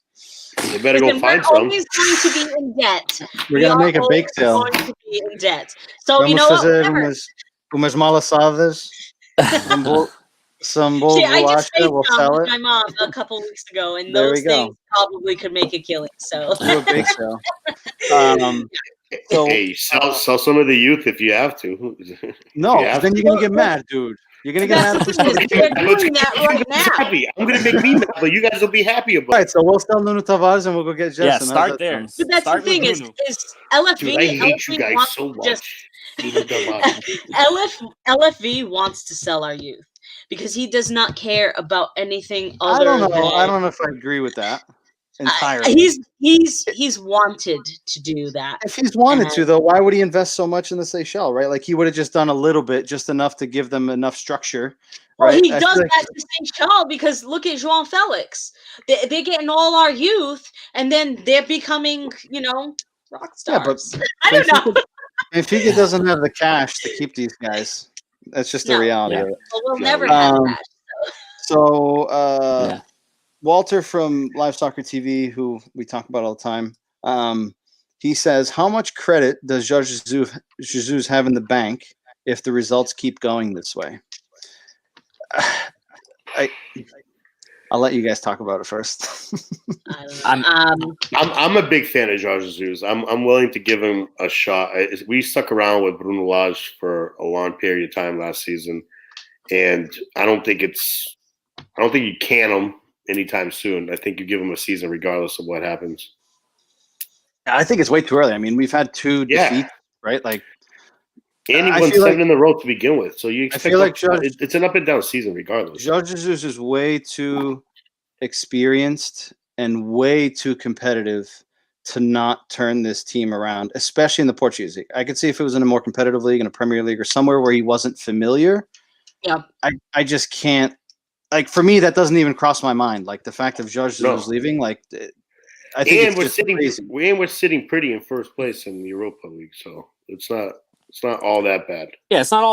They better go find some. We're always going to be in debt. We're going to make a bake sale. We're going to be in debt. So, you know what? Umas malasadas. Some bowl I just we'll sell it. my mom a couple weeks ago, and those things probably could make a killing. So do a bake sale. Hey, sell some of the youth if you have to. No, then you're gonna get mad, dude. You're gonna get mad. We're doing that right now. I'm gonna make me mad, but you guys will be happy about it. Right, so we'll sell Nuno Tavares and we'll go get Jason. Yeah, start there. But that's the thing is LFV. Dude, I hate you guys so much. LFV wants to sell our youth because he does not care about anything other. I don't know if I agree with that entirely. He's wanted to do that. If he's wanted to, though, why would he invest so much in the Seychelles, right? Like he would have just done a little bit, just enough to give them enough structure. Right? Well, he does that to Seychelles because look at João Felix. They're getting all our youth, and then they're becoming, rock stars. Yeah, but I don't know. Benfica doesn't have the cash to keep these guys. That's just No. the reality Yeah. of it. Well, we'll never have that. So Yeah. Walter from Live Soccer TV, who we talk about all the time, he says, how much credit does Jorge Jesus have in the bank if the results keep going this way? I'll let you guys talk about it first. I don't know. I'm a big fan of Jorge Jesus. I'm willing to give him a shot. We stuck around with Bruno Lage for a long period of time last season, and I don't think you can him anytime soon. I think you give him a season regardless of what happens. I think it's way too early. I mean, we've had 2 defeats, right? Like, and he I won feel 7 like- in a row to begin with. So you expect feel like it's an up and down season regardless. Jorge Jesus is way too experienced and way too competitive to not turn this team around, especially in the Portuguese league. I could see if it was in a more competitive league, in a Premier League or somewhere where he wasn't familiar. Yeah. I just can't. Like, for me, that doesn't even cross my mind. Like, the fact of Jorge Jesus leaving, like, I think And it's crazy. we're sitting pretty in first place in the Europa League, so it's not all that bad. Yeah, it's not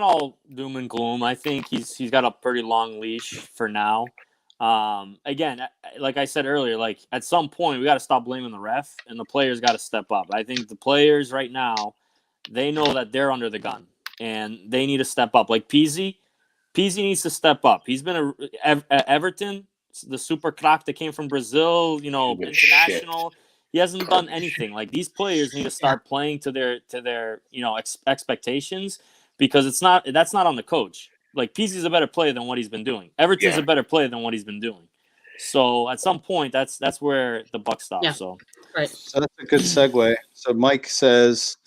all doom and gloom. I think he's got a pretty long leash for now. Again, like I said earlier, like at some point we got to stop blaming the ref and the players got to step up. I think the players right now, they know that they're under the gun and they need to step up. Like Pizzi needs to step up. He's been at Everton, the super crack that came from Brazil, international. He hasn't done anything. Like, these players need to start playing to their expectations, because that's not on the coach. Like, Pizzi's a better player than what he's been doing. Everton's a better player than what he's been doing. So at some point, that's where the buck stops. Yeah. So Right. So that's a good segue. So Mike says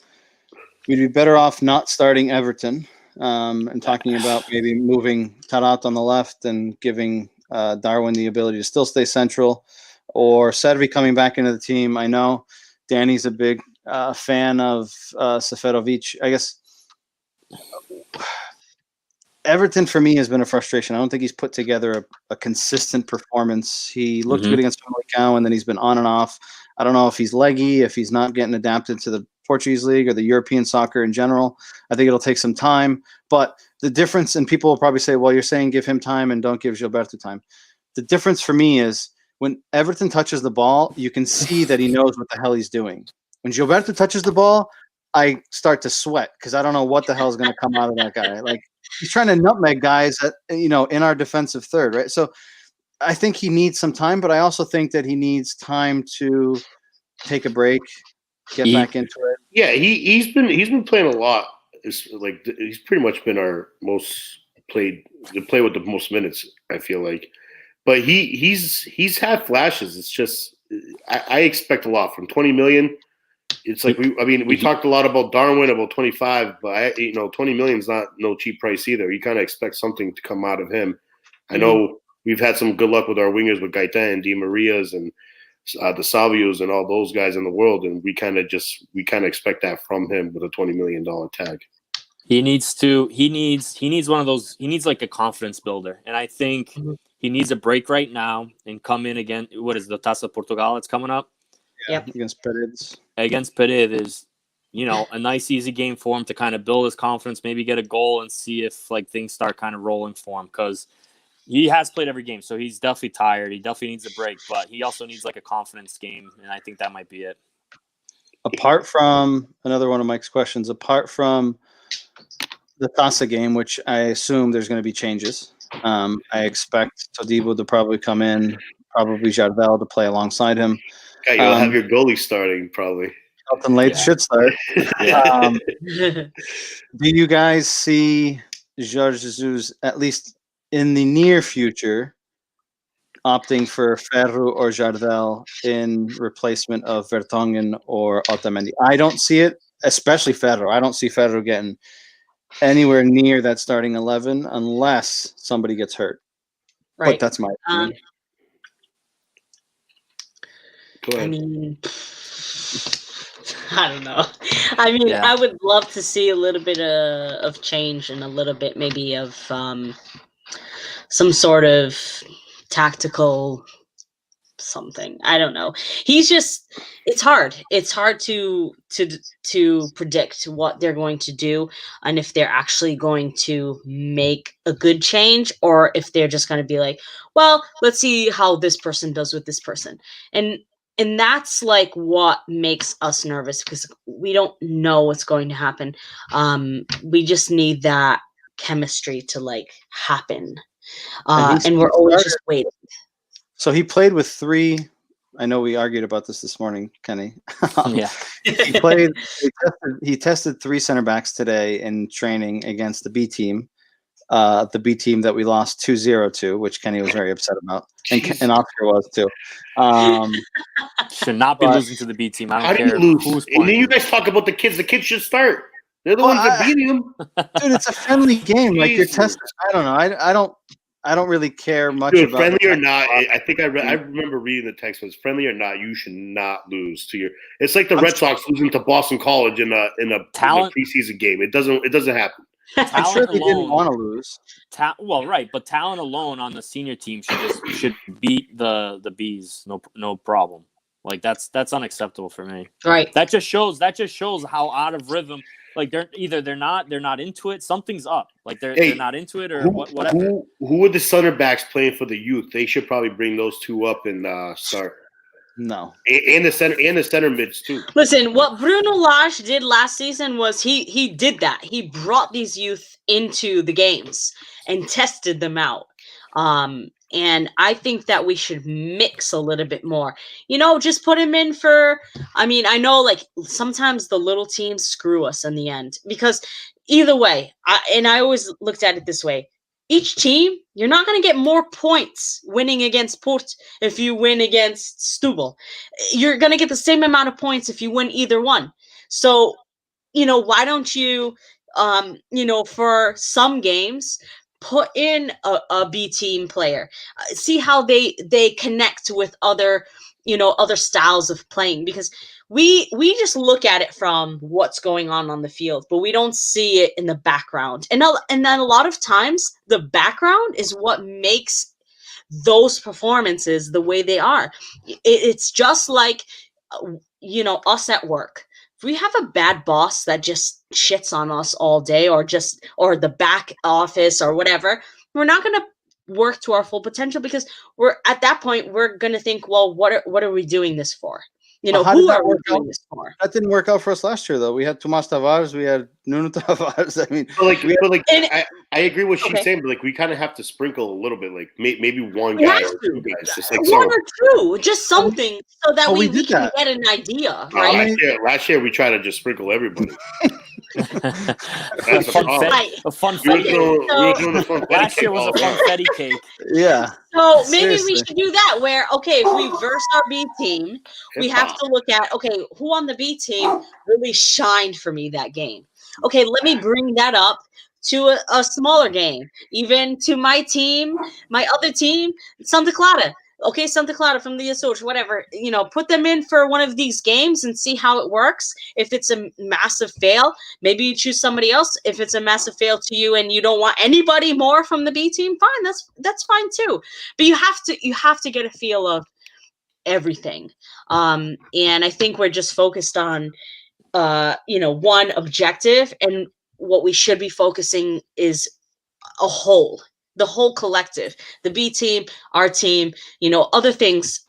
we'd be better off not starting Everton, and talking about maybe moving Tarat on the left and giving Darwin the ability to still stay central, or Sedvi coming back into the team. I know Danny's a big fan of Seferovic. I guess Everton for me has been a frustration. I don't think he's put together a consistent performance. He looked good against Famalicão, and then he's been on and off. I don't know if he's leggy, if he's not getting adapted to the Portuguese league or the European soccer in general. I think it'll take some time. But the difference, and people will probably say, well, you're saying give him time and don't give Gilberto time. The difference for me is when Everton touches the ball, you can see that he knows what the hell he's doing. When Gilberto touches the ball, I start to sweat because I don't know what the hell is going to come out of that guy. Like, he's trying to nutmeg guys at, in our defensive third, right? So I think he needs some time, but I also think that he needs time to take a break, get back into it. Yeah, he's been playing a lot. It's like he's pretty much been our most played, the player with the most minutes, I feel like. But he's had flashes. It's just I expect a lot from 20 million. It's like we talked a lot about Darwin, about 25, but 20 million is not no cheap price either. You kind of expect something to come out of him. I know we've had some good luck with our wingers, with Gaetan and Di Marias and the Salvios and all those guys in the world, and we kind of expect that from him with a $20 million tag. He needs one of those. He needs like a confidence builder, and I think he needs a break right now and come in again. What is the Taça Portugal? It's coming up. Yep. Against Paredes. Against Paredes, a nice easy game for him to kind of build his confidence, maybe get a goal and see if like things start kind of rolling for him, because he has played every game, so he's definitely tired. He definitely needs a break, but he also needs like a confidence game, and I think that might be it. Apart from another one of Mike's questions, apart from the Taça game, which I assume there's going to be changes. I expect Todibo to probably come in, probably Jardel to play alongside him. Okay, you'll have your goalie starting probably. Elton Late should start. Do you guys see Jorge Jesus, at least in the near future, opting for Ferro or Jardel in replacement of Vertonghen or Otamendi? I don't see it, especially Ferro. I don't see Ferro getting anywhere near that starting 11 unless somebody gets hurt. Right. But that's my opinion. I mean, I don't know. I mean, I would love to see a little bit of change and a little bit maybe of some sort of tactical something. I don't know. He's just, it's hard. It's hard to predict what they're going to do and if they're actually going to make a good change or if they're just going to be like, well, let's see how this person does with this person. And that's like what makes us nervous because we don't know what's going to happen. We just need that chemistry to like happen. And we're always just waiting. So he played with 3. I know we argued about this morning, Kenny. Yeah. He tested 3 center backs today in training against the B team. The B team that we lost 2-0 to, which Kenny was very upset about, and Oscar was too. Should not be losing to the B team. I How don't do you care lose? who's And playing. then you guys talk about the kids. The kids should start. They're the ones that beat him. Dude, it's a friendly game. Like you're testing. I don't know. I don't really care much Dude, about friendly or not. I think I remember reading the text. Was friendly or not, you should not lose to your. It's like the Red Sox losing to Boston College in a preseason game. It doesn't happen. I'm sure they didn't want to lose. Well, right, but talent alone on the senior team should beat the Bees. No problem. Like that's unacceptable for me. Right. That just shows how out of rhythm. Like they're not into it. Something's up. Like they're not into it or whatever. Who are the center backs playing for the youth? They should probably bring those 2 up and start. No. And the center mids too. Listen, what Bruno Lage did last season was he did that. He brought these youth into the games and tested them out. And I think that we should mix a little bit more. Just put him in for, I mean, I know like sometimes the little teams screw us in the end because either way, I always looked at it this way. Each team, you're not going to get more points winning against Port if you win against Stubble. You're going to get the same amount of points if you win either one. So, why don't you, for some games, put in a B team player, see how they connect with other styles of playing, because we just look at it from what's going on the field, but we don't see it in the background. And then a lot of times the background is what makes those performances the way they are. It's just like, us at work. If we have a bad boss that just shits on us all day or the back office or whatever, we're not going to work to our full potential because we're at that point, we're going to think, well, what are we doing this for? Who are we doing this for? That didn't work out for us last year, though. We had Tomas Tavares, we had Nuno Tavares. I mean, I agree with what she's saying, but like we kind of have to sprinkle a little bit, like maybe one We guy have or to. 2 guys, just like one or 2, just something, so that we did can that. get an idea, right? Last year we tried to just sprinkle everybody. That's a fun We were cake. doing the fun Last year was a all day. funfetti cake. yeah. So maybe Seriously. we should do that where, okay, if we verse our B team, we have to look at, okay, who on the B team really shined for me that game? Okay, let me bring that up to a smaller game, even to my team, my other team, Santa Clara. Okay, Santa Clara from the Açores, whatever, put them in for one of these games and see how it works. If it's a massive fail, maybe you choose somebody else. If it's a massive fail to you and you don't want anybody more from the B team, fine, that's fine too. But you have to get a feel of everything. And I think we're just focused on one objective, and what we should be focusing is a whole. The whole collective, the B team, our team, other things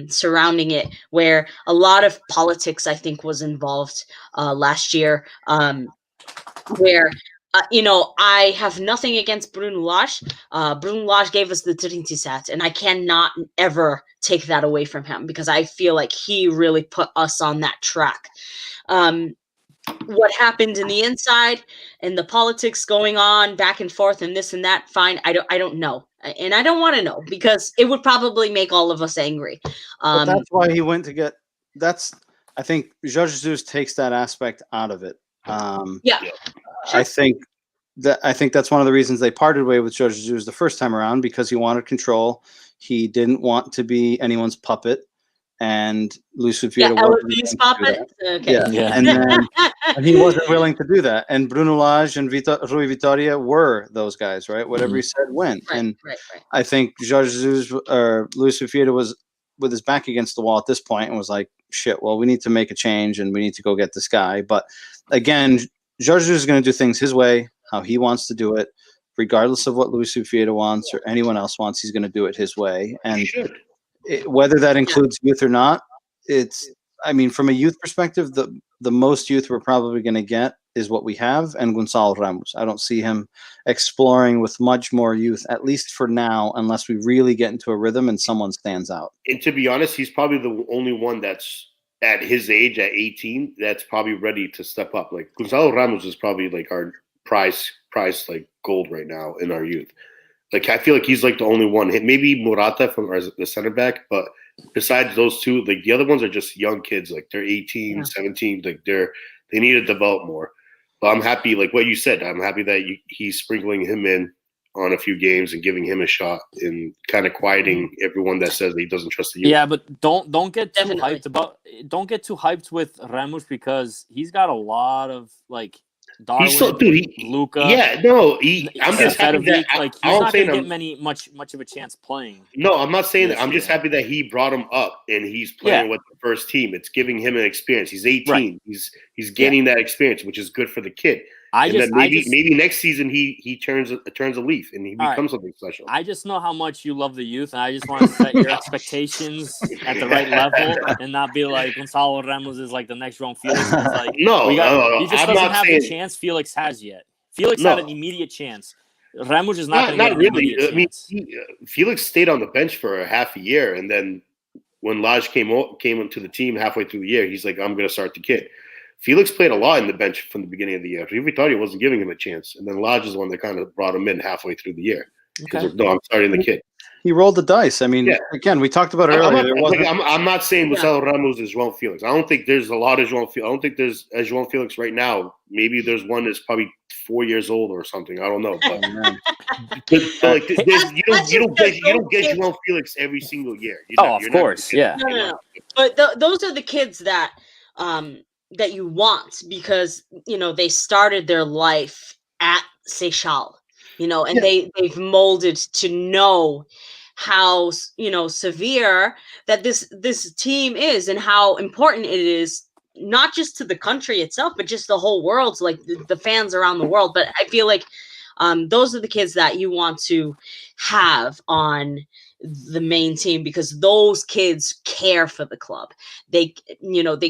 surrounding it, where a lot of politics, I think, was involved last year, where, I have nothing against Bruno Lage. Bruno Lage gave us the Trinity set, and I cannot ever take that away from him because I feel like he really put us on that track. What happened in the inside and the politics going on back and forth and this and that, fine. I don't know. And I don't want to know because it would probably make all of us angry. But that's why he went to get I think Jorge Jesus takes that aspect out of it. Yeah. Sure. I think that's one of the reasons they parted way with Jorge Jesus the first time around, because he wanted control. He didn't want to be anyone's puppet. And Luis Fiera LFD's puppet. Okay. Yeah. And he wasn't willing to do that. And Bruno Lage and Rui Vitoria were those guys, right? Whatever he said went. Right, and right. I think Jorge Jesus or Luis Fiera was with his back against the wall at this point and was like, shit, well, we need to make a change and we need to go get this guy. But again, Jorge is going to do things his way, how he wants to do it, regardless of what Luis Fieta wants or anyone else wants. He's going to do it his way. And whether that includes youth or not, I mean, from a youth perspective, the most youth we're probably going to get is what we have, and Gonzalo Ramos. I don't see him exploring with much more youth, at least for now, unless we really get into a rhythm and someone stands out. And to be honest, he's probably the only one that's at his age, at 18, that's probably ready to step up. Like Gonzalo Ramos is probably like our prize like gold right now in our youth. Like I feel like he's like the only one. Maybe Morata from the center back, but besides those two, like the other ones are just young kids. Like they're 18, 17. Like they need to develop more. But I'm happy, like what you said, I'm happy that he's sprinkling him in on a few games and giving him a shot and kind of quieting everyone that says that he doesn't trust the youth. Yeah, but don't get too hyped with Ramos because he's got a lot of like Darwin, Luka. Yeah, no, I'm just happy that like he's not going to get much of a chance playing. No, I'm not saying that. I'm just happy that he brought him up and he's playing with the first team. It's giving him an experience. He's 18. Right. He's gaining that experience, which is good for the kid. Maybe next season he turns a leaf and he becomes something special. I just know how much you love the youth, and I just want to set your expectations at the right level and not be like Gonzalo Ramos is like the next João Felix. It's like, no, he just doesn't have the chance Felix has yet. Felix had an immediate chance. Ramos is not going to get an immediate chance. Felix stayed on the bench for a half a year, and then when Laj came into the team halfway through the year, he's like, I'm going to start the kid. Felix played a lot in the bench from the beginning of the year. Vittorio wasn't giving him a chance. And then Lodge is the one that kind of brought him in halfway through the year. Okay. Like, no, I'm starting the kid. He rolled the dice. I mean, again, we talked about it earlier. I'm not saying Gonzalo Ramos is João Felix. I don't think there's a lot of João Felix. I don't think there's a João Felix right now. Maybe there's one that's probably 4 years old or something. I don't know. But, you don't get João Felix every single year. Of course. No. But those are the kids that that you want because, they started their life at Seychelles, and they've molded to know how, severe that this team is and how important it is, not just to the country itself, but just the whole world, like the fans around the world. But I feel like those are the kids that you want to have on the main team because those kids care for the club. They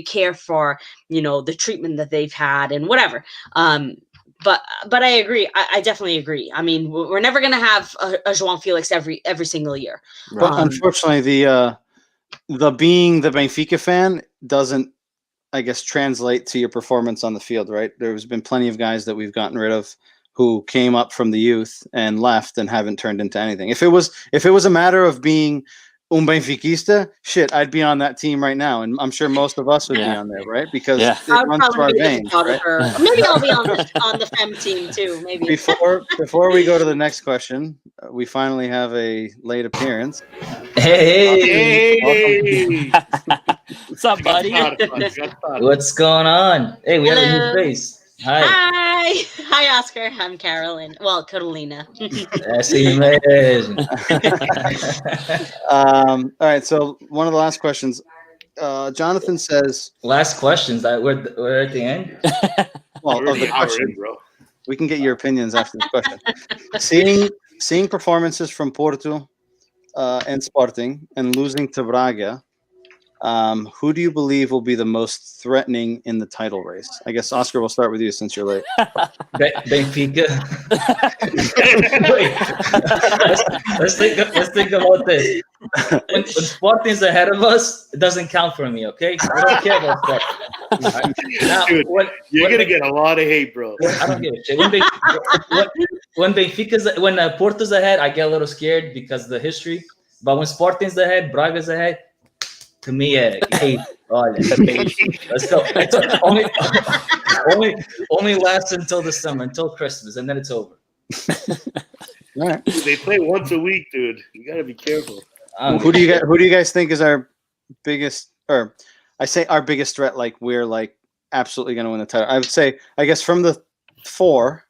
care for, the treatment that they've had and whatever. But I agree. I definitely agree. I mean, we're never going to have a João Felix every single year. But unfortunately, the being the Benfica fan doesn't, I guess, translate to your performance on the field, right? There's been plenty of guys that we've gotten rid of who came up from the youth and left and haven't turned into anything. If it was a matter of being un Benfiquista, shit, I'd be on that team right now, and I'm sure most of us would be on there, right? Because it runs through our veins. Right? Maybe I'll be on the Fem team too. Maybe before we go to the next question, we finally have a late appearance. Hey. What's up, buddy? What's going on? Hey, we have a new face. Hi, Oscar. I'm Carolyn. Well, Carolina. All right. So one of the last questions, Jonathan says. Last questions. We're at the end. Well, of the question, bro. We can get your opinions after this question. Seeing performances from Porto and Sporting and losing to Braga. Who do you believe will be the most threatening in the title race? I guess Oscar, we'll start with you since you're late. Benfica. Wait, let's think about this. When Sporting's ahead of us, it doesn't count for me. Okay, I don't care about Sporting. Dude, you're gonna get a lot of hate, bro. I don't give a shit. When Porto's ahead, I get a little scared because of the history. But when Sporting's ahead, Braga's ahead. To me, hey, let's go. Only lasts until the summer, until Christmas, and then it's over. All right. They play once a week, dude. You gotta be careful. Who do you guys think is our biggest, or I say our biggest threat? Like we're like absolutely going to win the title. I would say, I guess from the four,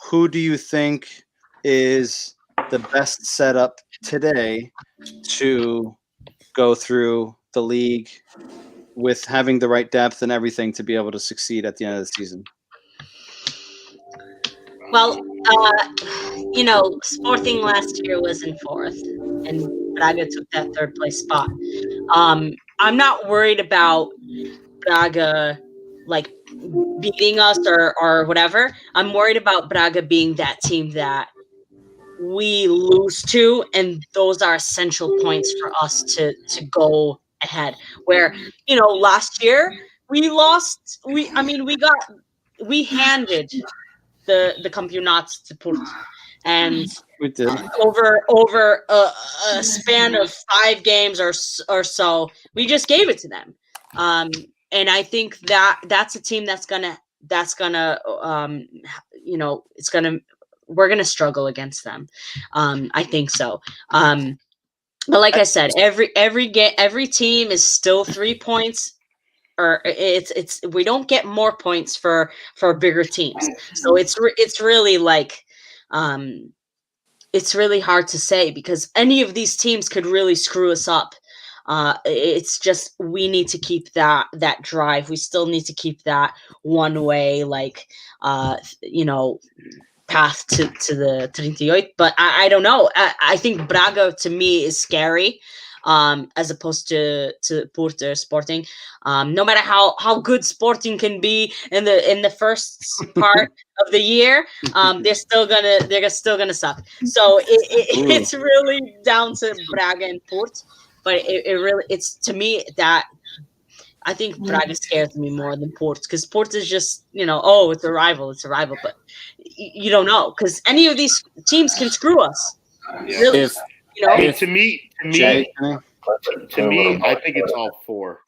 who do you think is the best setup today to go through the league with having the right depth and everything to be able to succeed at the end of the season? Well, Sporting last year was in 4th, and Braga took that 3rd place spot. I'm not worried about Braga like beating us or whatever. I'm worried about Braga being that team that we lose to, and those are essential points for us to go ahead. Where last year we lost. We handed the Campeonato to Porto, and We did. over a span of 5 games or so, we just gave it to them. And I think that's a team we're gonna struggle against them. I think so. But like I said, every team is still 3 points, or it's we don't get more points for bigger teams. So it's really like it's really hard to say, because any of these teams could really screw us up. It's just we need to keep that drive. We still need to keep that one way, path to the 38. But I don't know. I think Braga to me is scary, as opposed to Porto Sporting. No matter how good Sporting can be in the first part of the year, they're still gonna suck. So it's really down to Braga and Porto. But it's to me that I think Braga scares me more than Porto, because Porto is just it's a rival, but you don't know, because any of these teams can screw us. Yeah. Really, To me, I think it's all 4.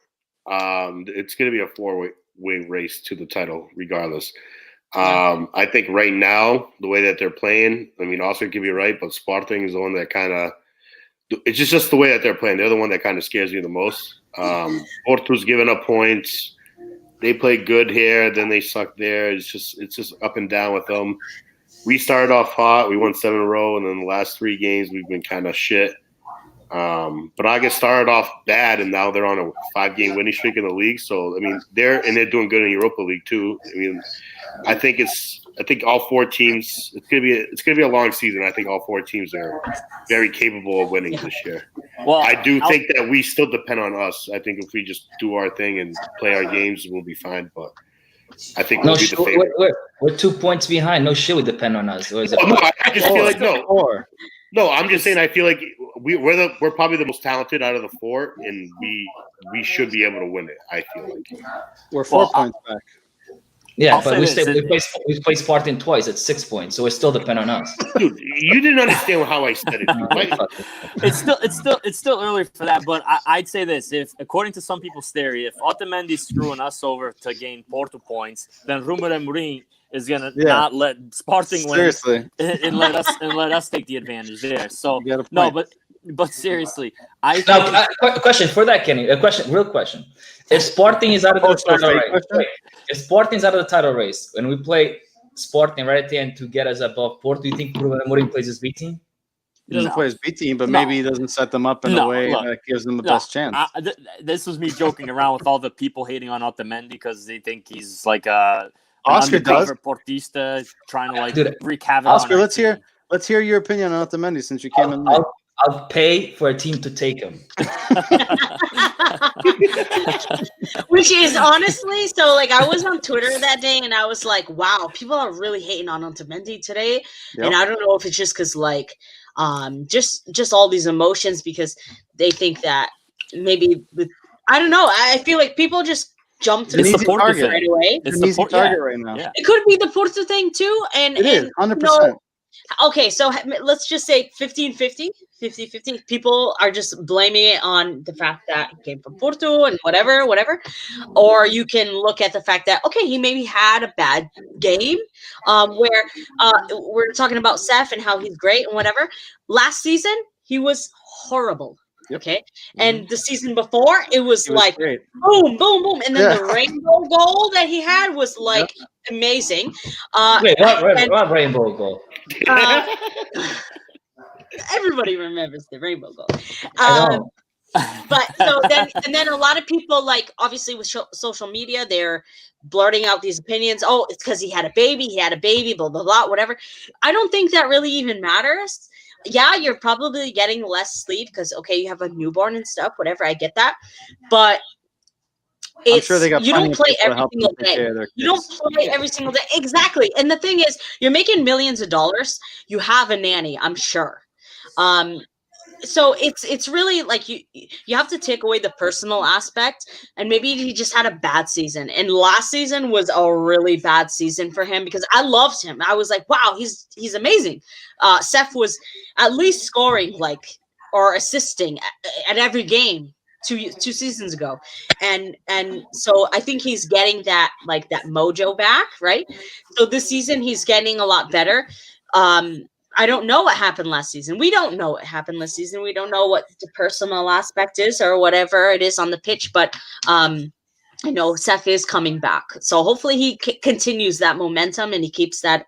It's going to be a 4-way race to the title, regardless. I think right now, the way that they're playing, Oscar could be right, but Sporting is the one that kind of. It's just the way that they're playing. They're the one that kind of scares me the most. Porto's giving up points. They play good here, then they suck there. It's just up and down with them. We started off hot. We won 7 in a row, and then the last 3 games we've been kind of shit. Braga started off bad, and now they're on a 5-game winning streak in the league. So they're doing good in Europa League too. I think all 4 teams. It's gonna be a long season. I think all 4 teams are very capable of winning this year. Well, I do think that we still depend on us. I think if we just do our thing and play our games, we'll be fine. But I think we'll be the favorite. We're 2 points behind. No shit, we depend on us. Or is it I just feel like no. No, I'm just saying. I feel like we're probably the most talented out of the 4, and we should be able to win it. I feel like we're 4 points back. Yeah, but we play Spartan twice at 6 points, so it still depends on us. Dude, you didn't understand how I said it. It's still early for that, but I'd say this: if according to some people's theory, if Otamendi's screwing us over to gain Porto points, then Rumer and Mourinho is gonna not let Sporting win and let us take the advantage there. So no, but seriously, question for that, Kenny. Real question. If Sporting is out of the title race, if Sporting is out of the title race, when we play Sporting right at the end to get us above Porto, do you think Mourinho plays his B team? He doesn't play his B team, but maybe he doesn't set them up in a way that gives them the best chance. This was me joking around with all the people hating on Otamendi because they think he's like a Oscar does Portista trying to wreak havoc. Oscar, let's hear your opinion on Otamendi since you came in late. I'll pay for a team to take him. Which is honestly, so I was on Twitter that day and I was like, wow, people are really hating on Otamendi today. Yep. And I don't know if it's just because just all these emotions, because they think that maybe I don't know. I feel like people just jump to the target right away. It's an easy target right now. Yeah. It could be the Porto thing too. And it is 100%. Okay, so let's just say 50-50. People are just blaming it on the fact that he came from Porto and whatever. Or you can look at the fact that, okay, he maybe had a bad game where we're talking about Seth and how he's great and whatever. Last season, he was horrible. Yep. Okay. And the season before, it was like great. Boom, boom, boom. And then the rainbow goal that he had was amazing. Wait, what rainbow goal? Everybody remembers the rainbow goal. But so then a lot of people, like, obviously with social media, they're blurting out these opinions. Oh, it's because he had a baby, blah, blah, blah, whatever. I don't think that really even matters. Yeah, you're probably getting less sleep because, okay, you have a newborn and stuff, whatever. I get that. But I'm sure they got you don't play every help single them take day. care of their You don't kids. play every single day. Exactly. And the thing is, you're making millions of dollars. You have a nanny, I'm sure. So it's really like you have to take away the personal aspect, and maybe he just had a bad season. And last season was a really bad season for him because I loved him. I was like, wow, he's amazing. Seth was at least scoring or assisting at every game two seasons ago, and so I think he's getting that mojo back, right? So this season he's getting a lot better. I don't know what happened last season. We don't know what happened last season. We don't know what the personal aspect is or whatever it is on the pitch, but Seth is coming back. So hopefully he continues that momentum and he keeps that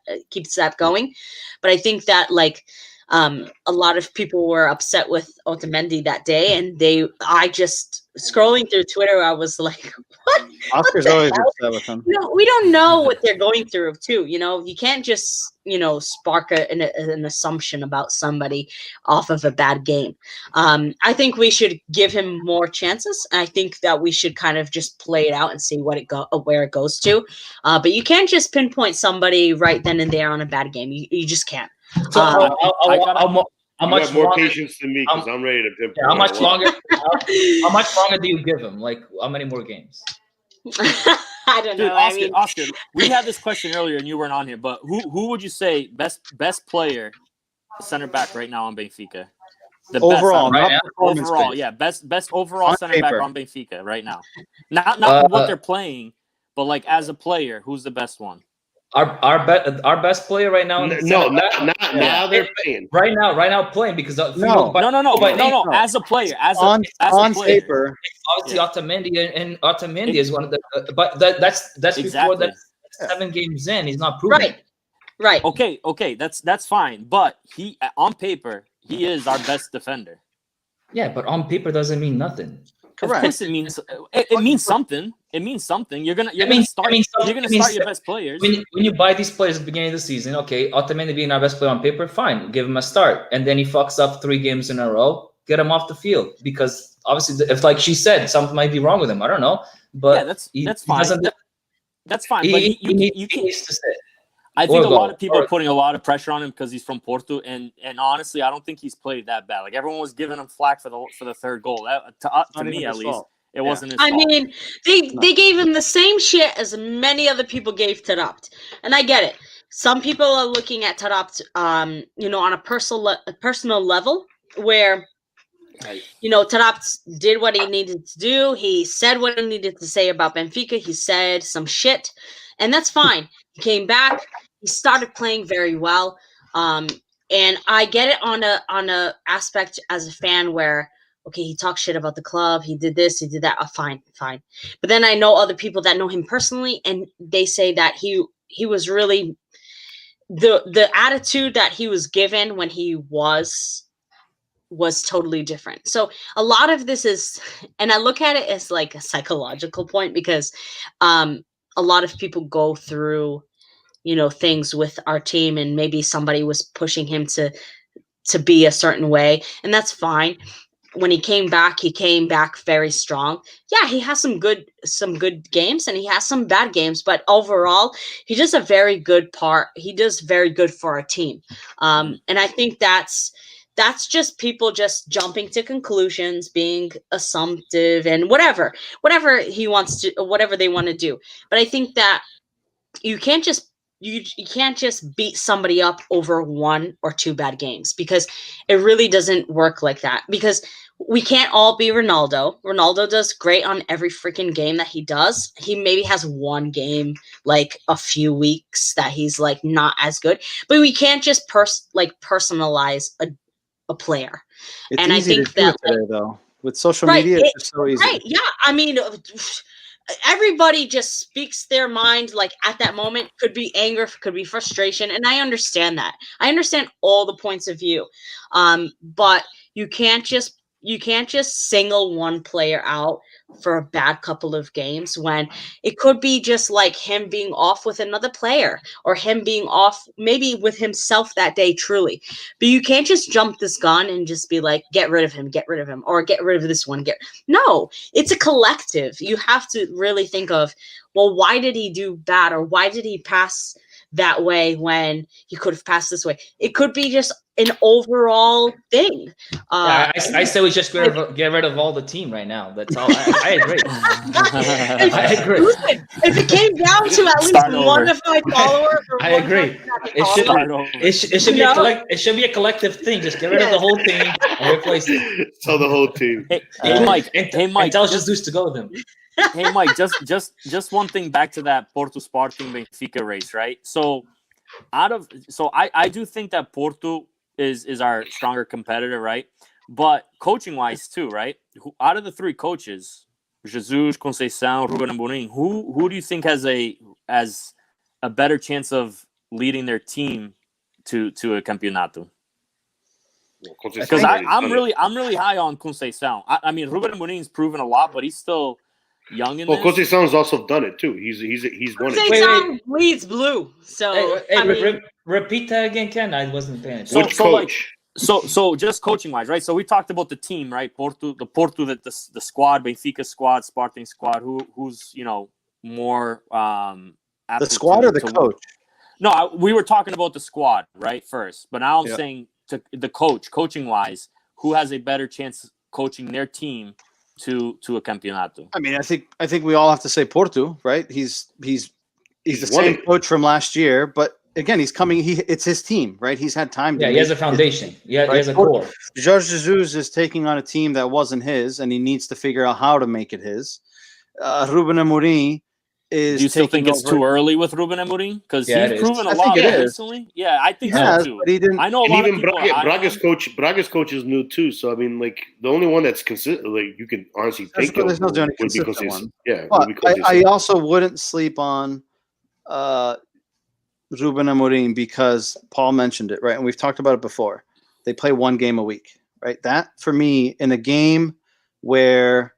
going. But I think that a lot of people were upset with Otamendi that day, and I just scrolling through Twitter, I was like, what? Oscar's always upset with him. We don't know what they're going through too. You can't just, spark an assumption about somebody off of a bad game. I think we should give him more chances. I think that we should kind of just play it out and see where it goes to. But you can't just pinpoint somebody right then and there on a bad game. You just can't. So how much have more longer, patience than me because I'm ready to pinpoint. how much longer? How much longer do you give him? Like, how many more games? I don't know. Dude, Oscar, we had this question earlier and you weren't on here, but who would you say best player center back right now on Benfica? The overall, best, not overall, yeah, best overall on center paper. back on Benfica right now. Not what they're playing, but as a player, who's the best one? Our best player right now. Now they're playing. Right now playing because No. As a player, on player. paper, obviously Otamendi and Otamendi is one of the. But that's exactly. before that 7 games in. He's not proven. Right. Okay, that's fine. But he on paper he is our best defender. Yeah, but on paper doesn't mean nothing. Correct. Of course, it means something. It means something. You're gonna start your best players. When you buy these players at the beginning of the season, okay, Otamendi being our best player on paper, fine, give him a start, and then he fucks up 3 games in a row, get him off the field because obviously, if like she said, something might be wrong with him. I don't know, but that's fine. That's fine. But he needs to sit. I think a lot of people are putting a lot of pressure on him because he's from Porto, and honestly, I don't think he's played that bad. Like everyone was giving him flack for the third goal. To me, at least, it wasn't his fault. I mean, they gave him the same shit as many other people gave Taarabt, and I get it. Some people are looking at Taarabt, on a personal level, where Taarabt did what he needed to do. He said what he needed to say about Benfica. He said some shit, and that's fine. He came back. He started playing very well, and I get it on a aspect as a fan where, okay, he talks shit about the club, he did this, he did that. Fine. But then I know other people that know him personally, and they say that he was really the attitude that he was given when he was totally different. So a lot of this is, and I look at it as like a psychological point because a lot of people go through things with our team, and maybe somebody was pushing him to be a certain way, and that's fine. When he came back very strong. Yeah, he has some good games and he has some bad games, but overall, he does a very good part. He does very good for our team. And I think that's just people just jumping to conclusions, being assumptive, and whatever he wants to, whatever they want to do. But I think that you can't just beat somebody up over 1 or 2 bad games, because it really doesn't work like that, because we can't all be Ronaldo. Ronaldo does great on every freaking game that he does. He maybe has 1 game, like a few weeks that he's like not as good, but we can't just personalize a player. It's and easy I think to do that today, though. With social media, it's just so easy. Right, yeah. I mean, everybody just speaks their mind like at that moment. Could be anger, could be frustration, and I understand that. I understand all the points of view, but you can't just you can't just single one player out for a bad couple of games when it could be just like him being off with another player or him being off maybe with himself that day truly. But you can't just jump this gun and just be like, get rid of him, or get rid of this one. No, it's a collective. You have to really think of, well, why did he do bad, or why did he pass that way when he could have passed this way? It could be just an overall thing. I say we just get rid of all the team right now. That's all. I agree. I agree. Listen, if it came down to at least one of my followers, or I agree. It should be a collective thing. Just get rid of the whole team and replace it. So the whole team. Hey Mike. And tell Jesus to go with him. Hey Mike, just one thing back to that Porto Sporting Benfica race, right? So I do think that Porto is our stronger competitor, right? But coaching wise too, right? Out of the three coaches, Jesus, Conceição, Ruben Amorim, who do you think has a better chance of leading their team to a campeonato? Because I'm really high on Conceição. I mean, Ruben Amorim's proven a lot, but he's still young in this. Conceição's also done it too. He's won it. Conceição leads blue. So repeat that again, Ken. I wasn't paying attention. Which coach? So just coaching wise, right? So we talked about the team, right? Porto, the squad, Benfica squad, Sporting squad. Who's more the squad or the coach? No, we were talking about the squad, right? First, but now I'm saying to the coaching wise, who has a better chance coaching their team to a campeonato? I mean, I think we all have to say Porto, right? He's the same coach from last year, but again, he's coming. It's his team, right? He's had time. He has a foundation. He has a core. Jorge Jesus is taking on a team that wasn't his, and he needs to figure out how to make it his. Ruben Amorim is. Do you still think it's too early with Ruben Amorim? Because he's proven a lot recently. Yeah, I think so too. But he didn't. I know a lot of people. Braga's coach is new too. So I mean, like the only one that's consistent, like you can honestly think of, there's no would be consistent one. Yeah, but I also wouldn't sleep on Ruben Amorim because Paul mentioned it, right? And we've talked about it before. They play one game a week, right? That for me in a game where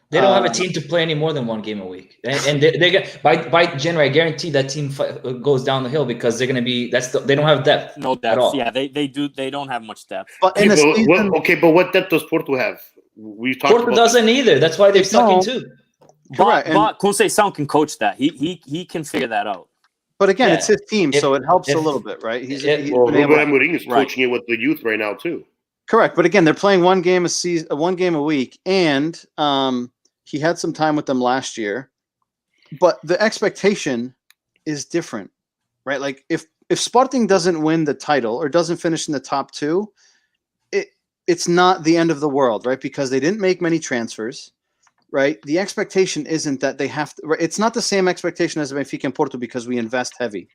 they don't have a team to play any more than one game a week, and they get by January. I guarantee that team goes down the hill because they're going to be. They don't have depth. No depth. At all. Yeah, they do. They don't have much depth. But in but what depth does Porto have? Porto doesn't either. That's why they're stuck in two. But Conceição can coach that. He can figure that out. But again, it's his team, so it helps a little bit, right? Ruben Amorim is coaching it with the youth right now too. Correct, but again, they're playing one game a week, and he had some time with them last year. But the expectation is different, right? Like if Sporting doesn't win the title or doesn't finish in the top two, it's not the end of the world, right? Because they didn't make many transfers. Right, the expectation isn't that they have to. It's not the same expectation as Benfica and Porto because we invest heavy,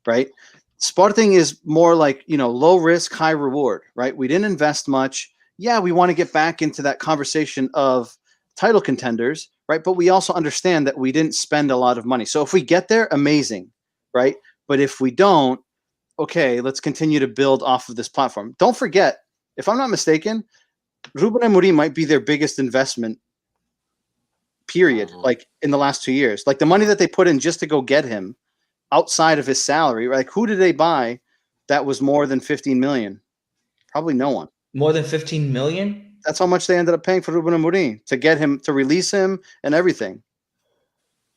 right? Sporting is more like low risk, high reward, right? We didn't invest much. Yeah, we want to get back into that conversation of title contenders, right? But we also understand that we didn't spend a lot of money. So if we get there, amazing, right? But if we don't, okay, let's continue to build off of this platform. Don't forget, if I'm not mistaken, Ruben Amorim might be their biggest investment. Period. Like in the last 2 years, like the money that they put in just to go get him outside of his salary, like who did they buy that was more than 15 million? Probably no one. More than 15 million? That's how much they ended up paying for Ruben Amorim to get him, to release him and everything.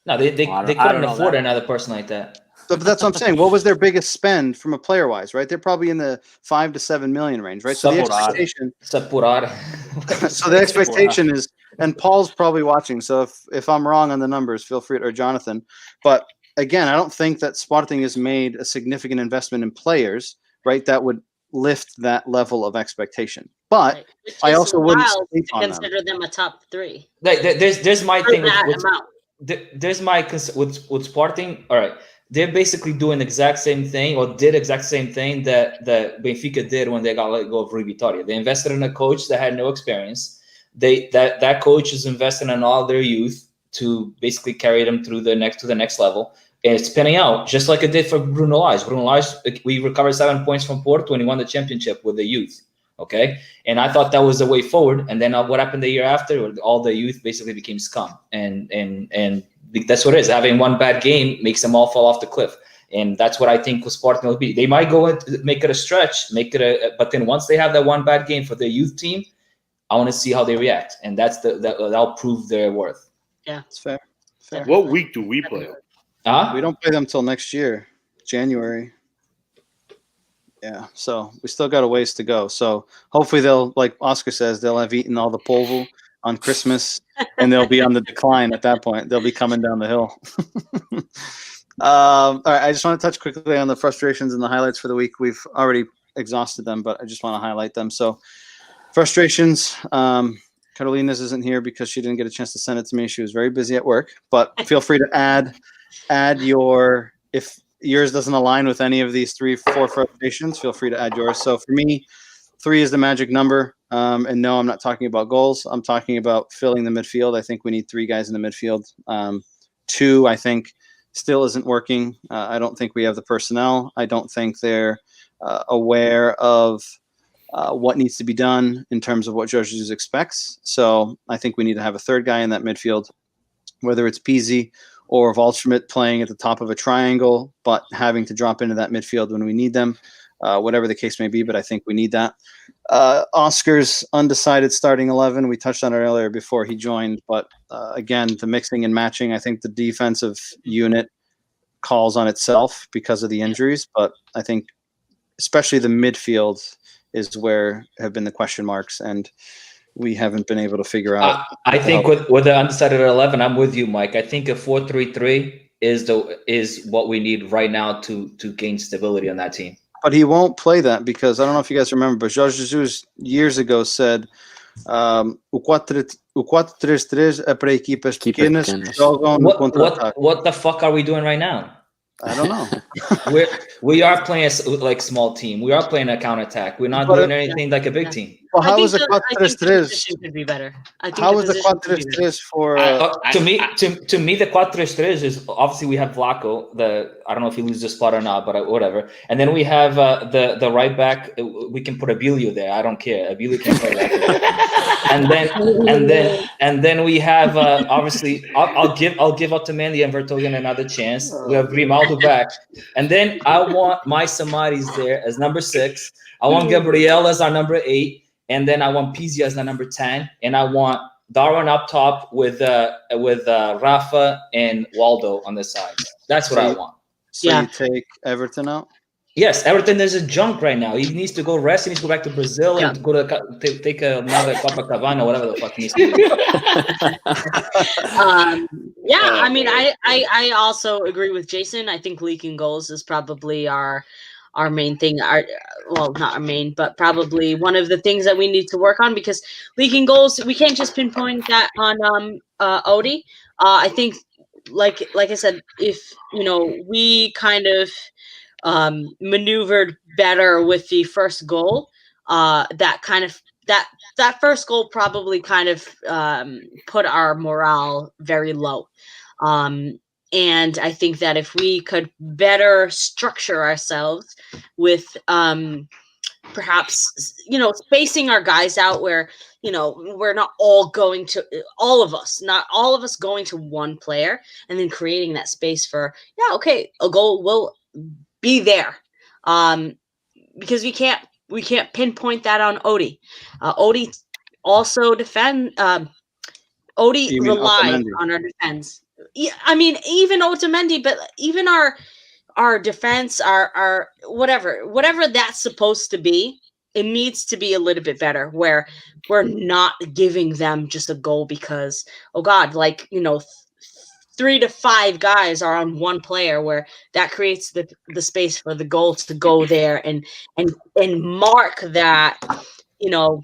No, they couldn't afford another person like that. But that's what I'm saying. What was their biggest spend from a player wise, right? They're probably in the 5 to 7 million range, right? So the expectation. So the expectation is, and Paul's probably watching. So if I'm wrong on the numbers, feel free to, or Jonathan. But again, I don't think that Sporting has made a significant investment in players, right? That would lift that level of expectation. But I also wouldn't consider them a top three. Like there's my thing there's my with Sporting. All right. They're basically doing the exact same thing, or did exact same thing that Benfica did when they got let go of Rui Vitória. They invested in a coach that had no experience. That coach is investing in all their youth to basically carry them through the next level. And it's spinning out, just like it did for Bruno Lage. Bruno Lage, we recovered 7 points from Porto when he won the championship with the youth. Okay, and I thought that was the way forward. And then what happened the year after? All the youth basically became scum, and that's what it is. Having one bad game makes them all fall off the cliff, and that's what I think Sporting will be. They might go and make it a stretch, but then once they have that one bad game for their youth team, I want to see how they react, and that'll prove their worth. Yeah, It's fair. What week do we play? We don't play them till next year, January. Yeah, so we still got a ways to go. So hopefully they'll, like Oscar says, they'll have eaten all the polvo on Christmas, and they'll be on the decline at that point. They'll be coming down the hill. All right, I just want to touch quickly on the frustrations and the highlights for the week. We've already exhausted them, but I just want to highlight them. So frustrations. Carolina's isn't here because she didn't get a chance to send it to me. She was very busy at work, but feel free to add your, if yours doesn't align with any of these 3-4 frustrations, feel free to add yours. So for me, 3 is the magic number. And no, I'm not talking about goals. I'm talking about filling the midfield. I think we need 3 guys in the midfield. 2, I think, still isn't working. I don't think we have the personnel. I don't think they're aware of what needs to be done in terms of what Jorge expects. So I think we need to have a 3rd guy in that midfield, whether it's Pizzi or Waldschmidt playing at the top of a triangle, but having to drop into that midfield when we need them, whatever the case may be, but I think we need that. Oscar's undecided starting 11. We touched on it earlier before he joined, but again, the mixing and matching, I think the defensive unit calls on itself because of the injuries, but I think especially the midfield is where have been the question marks, and we haven't been able to figure out. I think with the undecided 11, I'm with you, Mike. I think a 4-3-3 is what we need right now to gain stability on that team. But he won't play that because I don't know if you guys remember, but Jorge Jesus years ago said, o 4-3-3 é para equipas pequenas que jogam no contra-ataque. What the fuck are we doing right now? I don't know. we are playing like small team. We are playing a counterattack. We're not doing anything like a big team. Well, how is the 4-3-3 could be better? How is the 4-3-3 for? To me, the 4-3-3 is obviously we have Vlaco. I don't know if he loses the spot or not, but whatever. And then we have the right back. We can put Abilio there. I don't care. Abilio can play that. and then we have obviously I'll give Otamendi and Vertonghen another chance. We have Grimaldo back, and then I want my Samaris there as number 6. I want Gabriel as our number 8, and then I want Pizzi as the number 10, and I want Darwin up top with Rafa and Waldo on the side. That's what I want. So you take Everton out? Yes, Everton is a junk right now. He needs to go rest. He needs to go back to Brazil and go to take another Copacabana, whatever the fuck he needs to do. I mean, I also agree with Jason. I think leaking goals is probably our main thing. Well, not our main, but probably one of the things that we need to work on, because leaking goals, we can't just pinpoint that on Odie. I think, like I said, if we kind of maneuvered better with the first goal, that first goal probably kind of put our morale very low. And I think that if we could better structure ourselves with perhaps, spacing our guys out where, we're not all not all of us going to one player, and then creating that space for, a goal will be there. Because we can't pinpoint that on Odie. Odie also Odie relied on our defense. Yeah, I mean, even Otamendi, but even our defense, our whatever that's supposed to be, it needs to be a little bit better, where we're not giving them just a goal because, oh God, 3 to 5 guys are on one player, where that creates the space for the goal to go there and mark that, you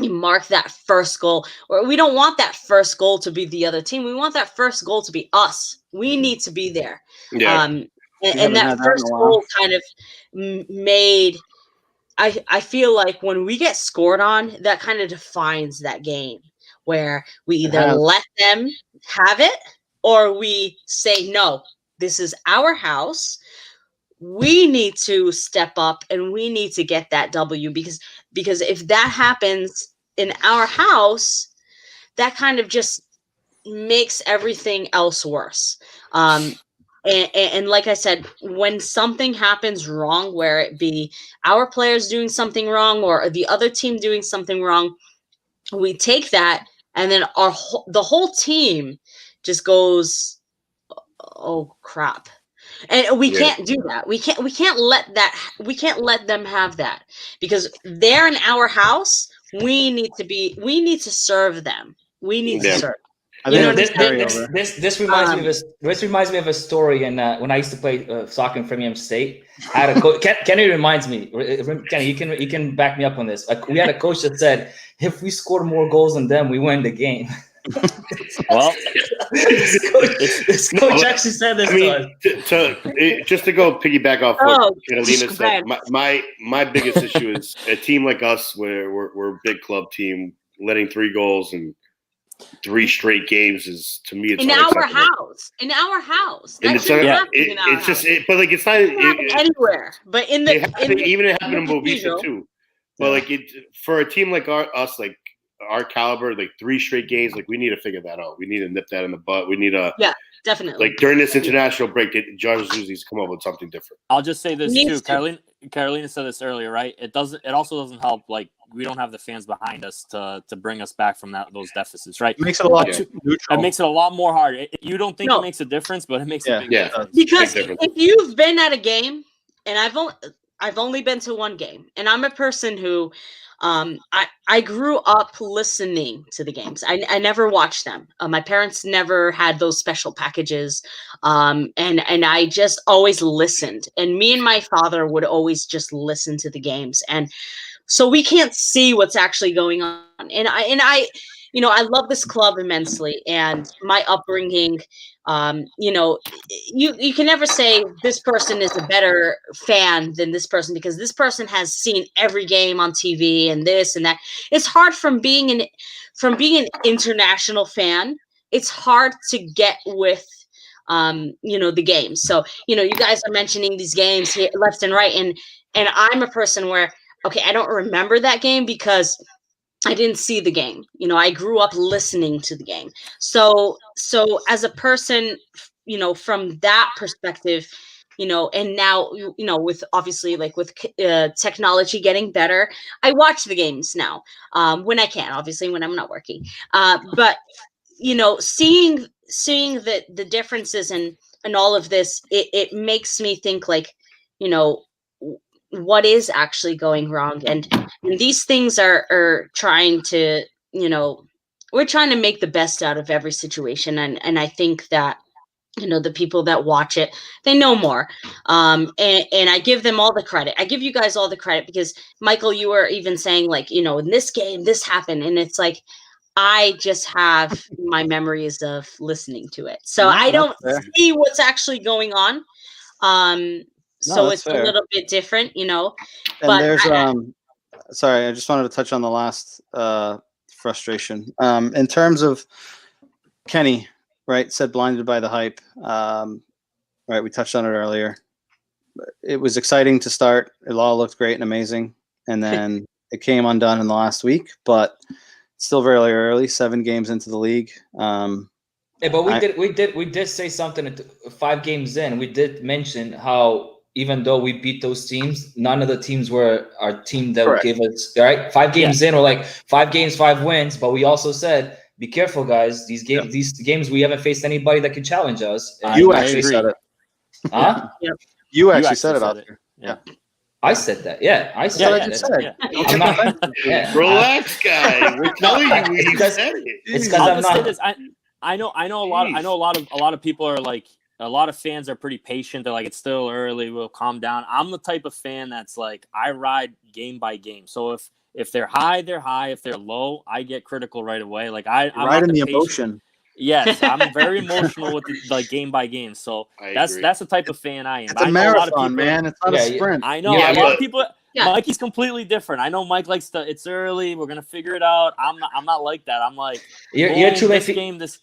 mark that first goal. Or we don't want that first goal to be the other team. We want that first goal to be us. We need to be there. Yeah. And that first goal kind of made, I feel like when we get scored on, that kind of defines that game, where we either let them have it, or we say, no, this is our house. we need to step up and we need to get that W, because if that happens in our house, that kind of just makes everything else worse. And like I said, when something happens wrong, where it be our players doing something wrong or the other team doing something wrong, we take that and then the whole team just goes, oh crap. And we can't do that. We can't let them have that, because they're in our house. We need to serve them. We need to serve. This reminds me of a story. And when I used to play soccer in Framingham State, I had a coach. Kenny reminds me. Kenny, you can back me up on this. We had a coach that said, if we score more goals than them, we win the game. Well, this coach actually said this to us. Just to go piggyback off what Catalina said, my biggest issue is a team like us, where we're a big club team, letting 3 goals and 3 straight games is, to me, it's in our house. In our house, that shouldn't happen in our house. But like, it's not anywhere. But even it happened in Bovisa too. But like, for a team like us, like our caliber, like 3 straight games, like we need to figure that out. We need to nip that in the butt. We need to definitely, like, during this international break, Judge needs to come up with something different. I'll just say this too. Carolina said this earlier, right? It also doesn't help, like, we don't have the fans behind us to bring us back from those deficits, right? It makes it a lot neutral. It makes it a lot more hard. You don't think it makes a difference, but it makes a big difference. Because if you've been at a game, and I've only been to 1 game, and I'm a person who I grew up listening to the games. I never watched them. My parents never had those special packages. And I just always listened. And me and my father would always just listen to the games. And so we can't see what's actually going on. And I love this club immensely, and my upbringing. You can never say this person is a better fan than this person, because this person has seen every game on TV and this and that. It's hard from being an international fan. It's hard to get with the games. So you guys are mentioning these games here left and right, and I'm a person where, okay, I don't remember that game because I didn't see the game. I grew up listening to the game. So as a person, from that perspective, and now, with obviously, like, with technology getting better, I watch the games now when I can, obviously when I'm not working. But seeing the differences and all of this, it makes me think, like, what is actually going wrong, and these things are trying to, we're trying to make the best out of every situation, and I think that the people that watch it, they know more, and I give them all the credit. I give you guys all the credit, because Michael, you were even saying, like, in this game this happened, and it's like, I just have my memories of listening to it, so I don't see what's actually going on. So it's fair. A little bit different, And but there's sorry, I just wanted to touch on the last frustration. In terms of Kenny, right, said blinded by the hype. Right, we touched on it earlier. It was exciting to start. It all looked great and amazing, and then it came undone in the last week. But it's still very early. 7 games into the league. But we did say something 5 games in. We did mention how, even though we beat those teams, none of the teams were our team that would give us, right? 5 games in, or like 5 games, 5 wins. But we also said, be careful, guys. These games, we haven't faced anybody that could challenge us. You actually said it. Huh? You actually said it out there. Yeah. I said that. Yeah, I said that. I'm not, relax, guys. We're telling you we said it. It's because I'm not. I know a lot of people are like, a lot of fans are pretty patient. They're like, it's still early, we'll calm down. I'm the type of fan that's like, I ride game by game. So if they're high, they're high. If they're low, I get critical right away. Like I'm right in the emotion. Yes, I'm very emotional with the game by game. So that's the type of fan I am. It's a marathon, man. It's not a sprint. I know a lot of people. Mikey's completely different. I know Mike likes to. It's early. We're gonna figure it out. I'm not like that. I'm like, you're too this game. This.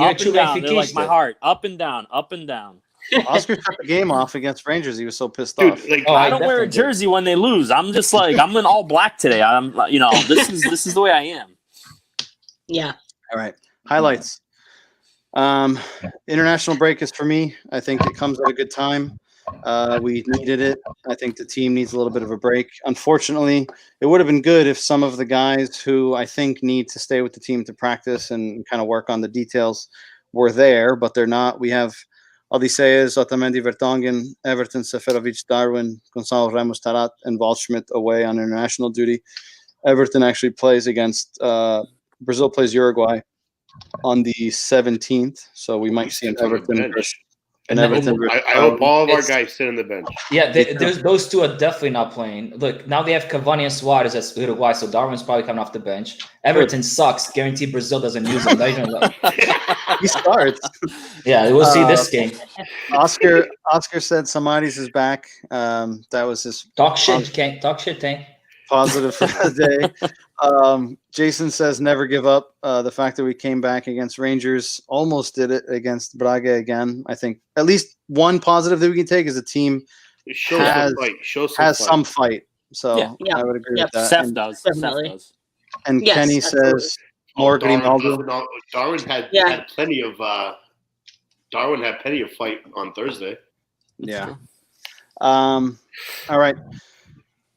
Up and down. They're like my heart, up and down, up and down. Oscar took the game off against Rangers. He was so pissed Dude, off. like, I don't wear a jersey when they lose. I'm just like, I'm in all black today. This is the way I am. Yeah. All right. Highlights. International break is for me. I think it comes at a good time. We needed it. I think the team needs a little bit of a break. Unfortunately, it would have been good if some of the guys who I think need to stay with the team to practice and kind of work on the details were there, but they're not. We have Odysseus, Otamendi, Vertonghen, Everton, Seferovic, Darwin, Gonzalo Ramos, Tarat, and Waldschmidt away on international duty. Everton actually plays against Brazil plays Uruguay on the 17th, so we might see an Everton versus. I hope all of our guys sit on the bench. Yeah, those two are definitely not playing. Look, now they have Cavani and Suarez as Uruguay, so Darwin's probably coming off the bench. Everton sucks. Guarantee Brazil doesn't use him. He starts. Yeah, we'll see this game. Oscar said Samaris is back. That was his talk shit, Tank. Positive for the day. Jason says never give up. The fact that we came back against Rangers, almost did it against Braga again. I think at least one positive that we can take is the team has some fight. So Yeah. I would agree with that. Seth does. And Yes, Kenny says more Grimaldo. Darwin had plenty of fight on Thursday. Yeah. All right.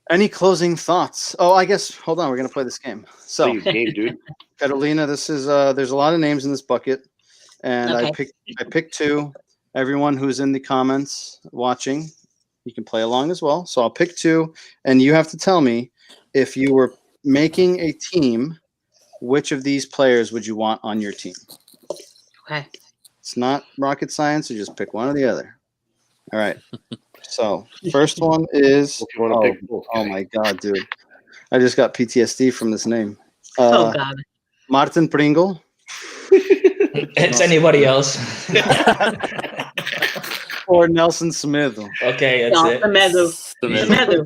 Any closing thoughts? Oh, I guess. Hold on, we're gonna play this game. So, game, dude. Catalina, this is. There's a lot of names in this bucket, and Okay. I picked two. Everyone who's in the comments watching, you can play along as well. So I'll pick two, and you have to tell me if you were making a team, which of these players would you want on your team? Okay. It's not rocket science. You just pick one or the other. All right. So first one is oh my god, dude! I just got PTSD from this name. Oh god. Martin Pringle. It's anybody else. Or Nelson Smith. Okay, that's it. Semedo.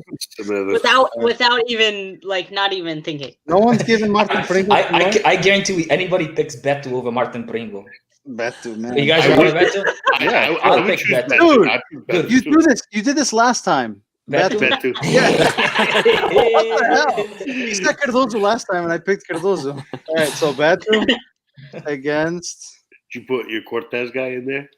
Without even not even thinking. No one's giving Martin Pringle. I guarantee anybody picks Beto over Martin Pringle. Beto, man. You guys want Beto? Yeah, I'll pick Beto. Dude, you did this last time. Beto. Yeah. He said Cardozo last time, and I picked Cardozo. All right, so Beto against. Did you put your Cortez guy in there?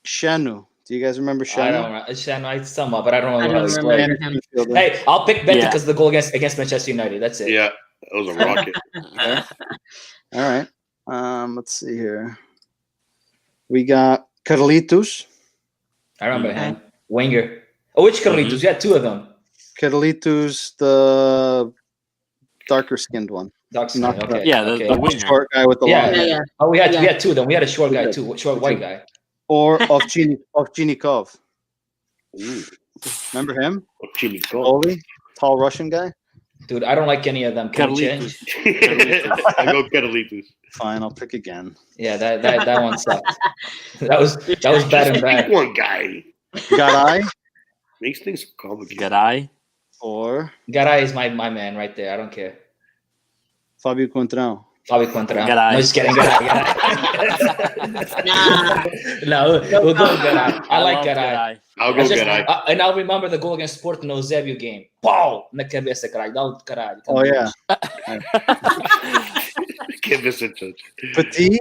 Shanu. Do you guys remember Shanu? I don't remember. Shanu, I somewhat, but I don't remember. Hey, I'll pick Beto because the goal against Manchester United. That's it. Yeah, that was a rocket. Okay. All right. Let's see here. We got Carlitos. I remember him. Winger. Oh, which Carlitos? You had two of them. Carlitos, the darker skinned one. Dark skin. Okay. Yeah, the winger. Short guy with the long hair. Oh, we had two of them. We had a short guy too. Short white guy. Or Ovchinikov. Remember him? Ovchinikov. Tall Russian guy. Dude, I don't like any of them. Can you change? I go Carlitos. Fine, I'll pick again. Yeah, that one sucked. That was bad and bad. Pick one guy. Garay. Makes things complicated. Garay. Or Garay is my man right there. I don't care. Fabio Contrao. Fabio Contrao. Garay. No, just kidding. Garay. No, we'll go Garay. I like Garay. I'll go Garay. And I'll remember the goal against Porto no Eusébio game. Pau! Na cabeça, caralho. Dá o caralho. Oh, yeah. Give us a touch. Petit.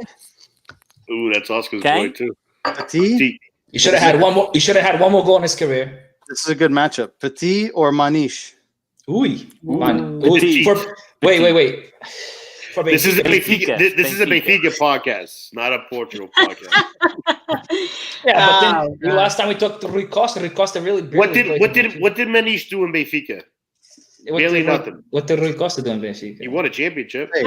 Ooh, that's Oscar's boy, too. Petit. You should have had one more. You should have had one more goal in his career. This is a good matchup. Petit or Manish? Man. Petit. Wait. This is a Benfica podcast, not a Portugal podcast. Yeah, but then last time we took the Rui Costa. Rui Costa really. What did Manish do in Benfica? Really nothing. What did Rui Costa do in Benfica? He won a championship. Hey,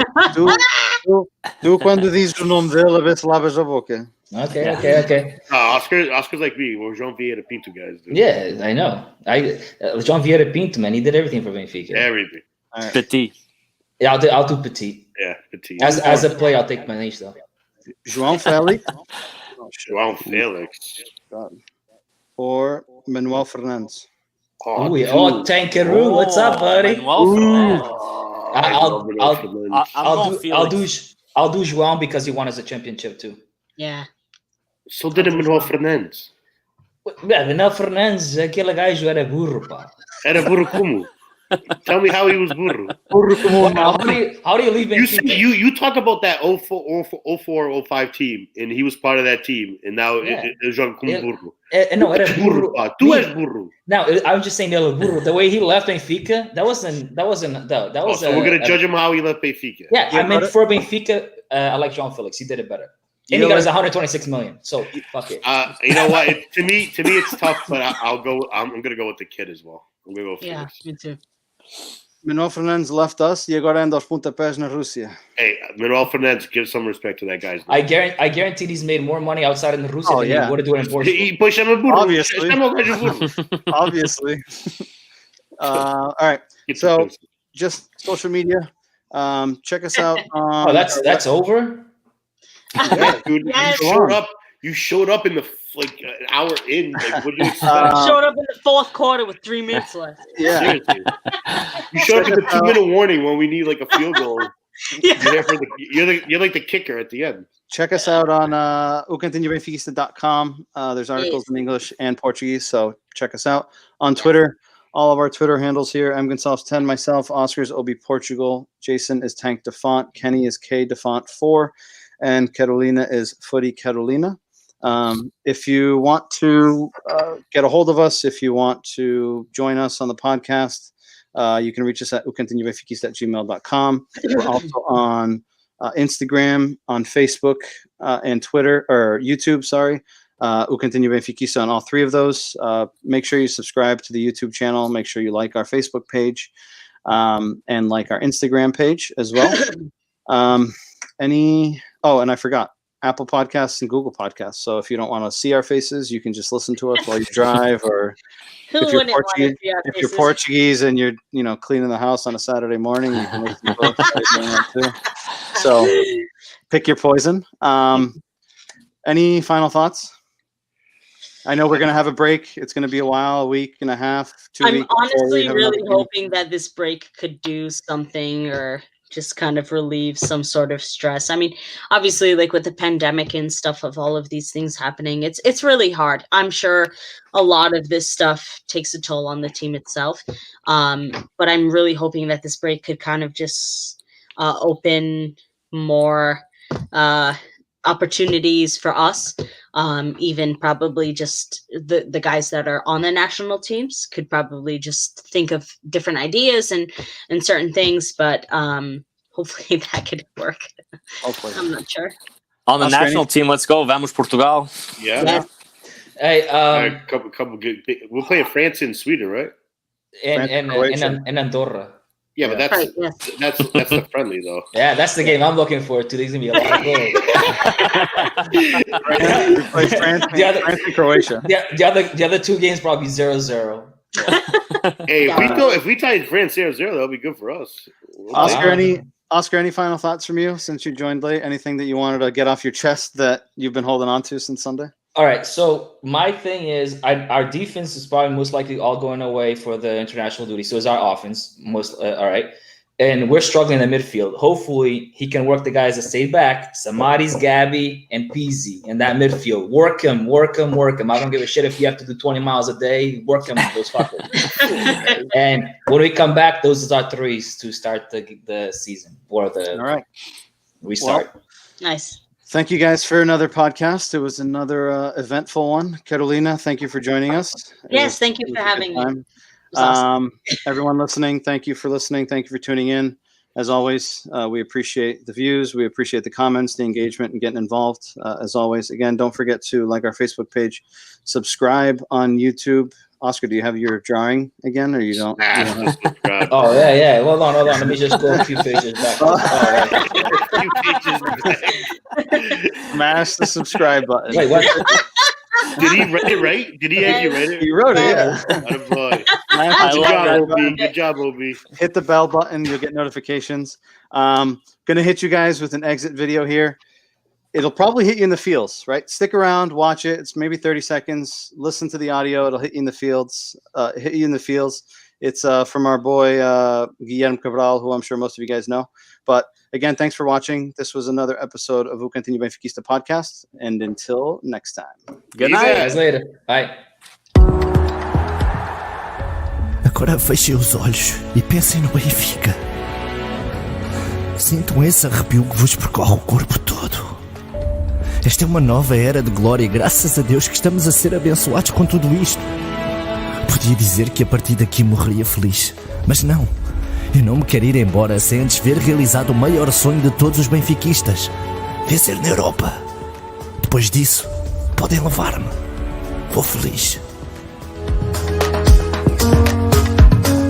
tu quando dizes o nome dele, a ver se lavas a boca. Okay. Oscar's like me. We're João Vieira Pinto guys. Dude. Yeah, I know. João Vieira Pinto, man, he did everything for Benfica. Everything. Right. Petit. Yeah, I'll do Petit. Yeah, Petit. As a player, I'll take Manish though. João Felix. João Felix. God. Or Manuel Fernandes. Tankaroo, what's up, buddy? I'll do João because he won us a championship too. Yeah. So did Manuel Fernandes. Manuel Fernandes, aquele gajo era burro, pá. Era burro como? Tell me how he was burro. How do you leave Benfica? You talk about that 04-05 team, and he was part of that team, and now ele joga como burro. No, era burro. Tu és burro. No, I was just saying ele burro. The way he left Benfica, that was. So we're gonna judge him how he left Benfica. Yeah, I mean for Benfica, I like João Felix. He did it better. And he got us 126 million. So fuck it. You know what? To me, it's tough, but I'm gonna go with the kid as well. I'm gonna go with Felix. Yeah, me too. Manuel Fernandes left us e agora anda aos pontapés na Rússia. Hey, Manuel Fernandes, give some respect to that guy's name. I guarantee he's made more money outside in Russia than he would have done in Portugal. Pois chama burro. Obviously. Obviously. All right. So just social media. Check us out on. Oh, that's over? Yeah, dude, Yes. you showed up in the an hour in. Like, what did you expect? Showed up in the fourth quarter with 3 minutes left. Yeah. Seriously. You showed up with a 2-minute warning when we need like a field goal. Yeah. You're like the kicker at the end. Check us out on ocantinhobenfiquista.com. There's articles in English and Portuguese, so check us out. On Twitter, all of our Twitter handles here. I'm Gonçalves10, myself, Oscar's OB Portugal, Jason is Tank Defont, Kenny is K Defont 4, and Carolina is Footy Carolina. If you want to get a hold of us, if you want to join us on the podcast, you can reach us at ocantinhobenfiquista@gmail.com. We're also on Instagram, on Facebook, and Twitter, or YouTube, sorry. Enquanto Benfiquista on all 3 of those. Make sure you subscribe to the YouTube channel. Make sure you like our Facebook page and like our Instagram page as well. And I forgot. Apple Podcasts and Google Podcasts. So if you don't want to see our faces, you can just listen to us while you drive, or if you're Portuguese and you're cleaning the house on a Saturday morning, you can listen to us doing that too. So pick your poison. Any final thoughts? I know we're going to have a break. It's going to be a while, a week and a half, 2 weeks. I'm honestly really hoping that this break could do something or just kind of relieve some sort of stress. I mean, obviously, like with the pandemic and stuff of all of these things happening, it's really hard. I'm sure a lot of this stuff takes a toll on the team itself. But I'm really hoping that this break could kind of just open more opportunities for us. Even probably just the guys that are on the national teams could probably just think of different ideas and certain things, but hopefully that could work. Hopefully. I'm not sure. On the national team, let's go. Vamos Portugal. Yeah. Yes. Hey, couple good. We'll play France and Sweden, right? And Andorra. Yeah, but that's Right, yes. that's the friendly though. Yeah, that's the game I'm looking forward to. There's gonna be a lot of goals. We play France and Croatia. The other 2 games probably 0-0. Hey, if we tied France 0-0, that'll be good for us. Oscar, any final thoughts from you since you joined late? Anything that you wanted to get off your chest that you've been holding on to since Sunday? All right, so my thing is our defense is probably most likely all going away for the international duty. So is our offense, all right. And we're struggling in the midfield. Hopefully, he can work the guys that stay back, Samaris, Gabby, and Pizzi in that midfield. Work him. I don't give a shit if you have to do 20 miles a day. Work him, those fuckers. And when we come back, those are our 3s to start the season or the All right. restart. Well, Nice. thank you guys for another podcast. It was another eventful one. Carolina, thank you for joining us. Yes, thank you for having me. Awesome. Everyone listening, thank you for listening. Thank you for tuning in. As always, we appreciate the views. We appreciate the comments, the engagement, and getting involved. As always, again, don't forget to like our Facebook page, subscribe on YouTube. Oscar, do you have your drawing again, or you don't? Oh, yeah. Hold on. Let me just go a few pages back. Smash the subscribe button. Wait, what? Did he write it right? Did he have you write it? You wrote it, yeah. Good job, Obi. Hit the bell button. You'll get notifications. Going to hit you guys with an exit video here. It'll probably hit you in the feels, right? Stick around, watch it. It's maybe 30 seconds. Listen to the audio. It'll hit you in the fields. It's from our boy, Guillermo Cabral, who I'm sure most of you guys know. But again, thanks for watching. This was another episode of Enquanto Benfiquista podcast. And until next time. Good night. Guys, later. Bye. Agora fechem os olhos e pensem no Benfica. Sintam esse arrepio que vos percorre o corpo todo. Esta é uma nova era de glória, graças a Deus que estamos a ser abençoados com tudo isto. Podia dizer que a partir daqui morreria feliz, mas não. Eu não me quero ir embora sem antes ver realizado o maior sonho de todos os benfiquistas: vencer na Europa. Depois disso, podem levar-me. Vou feliz.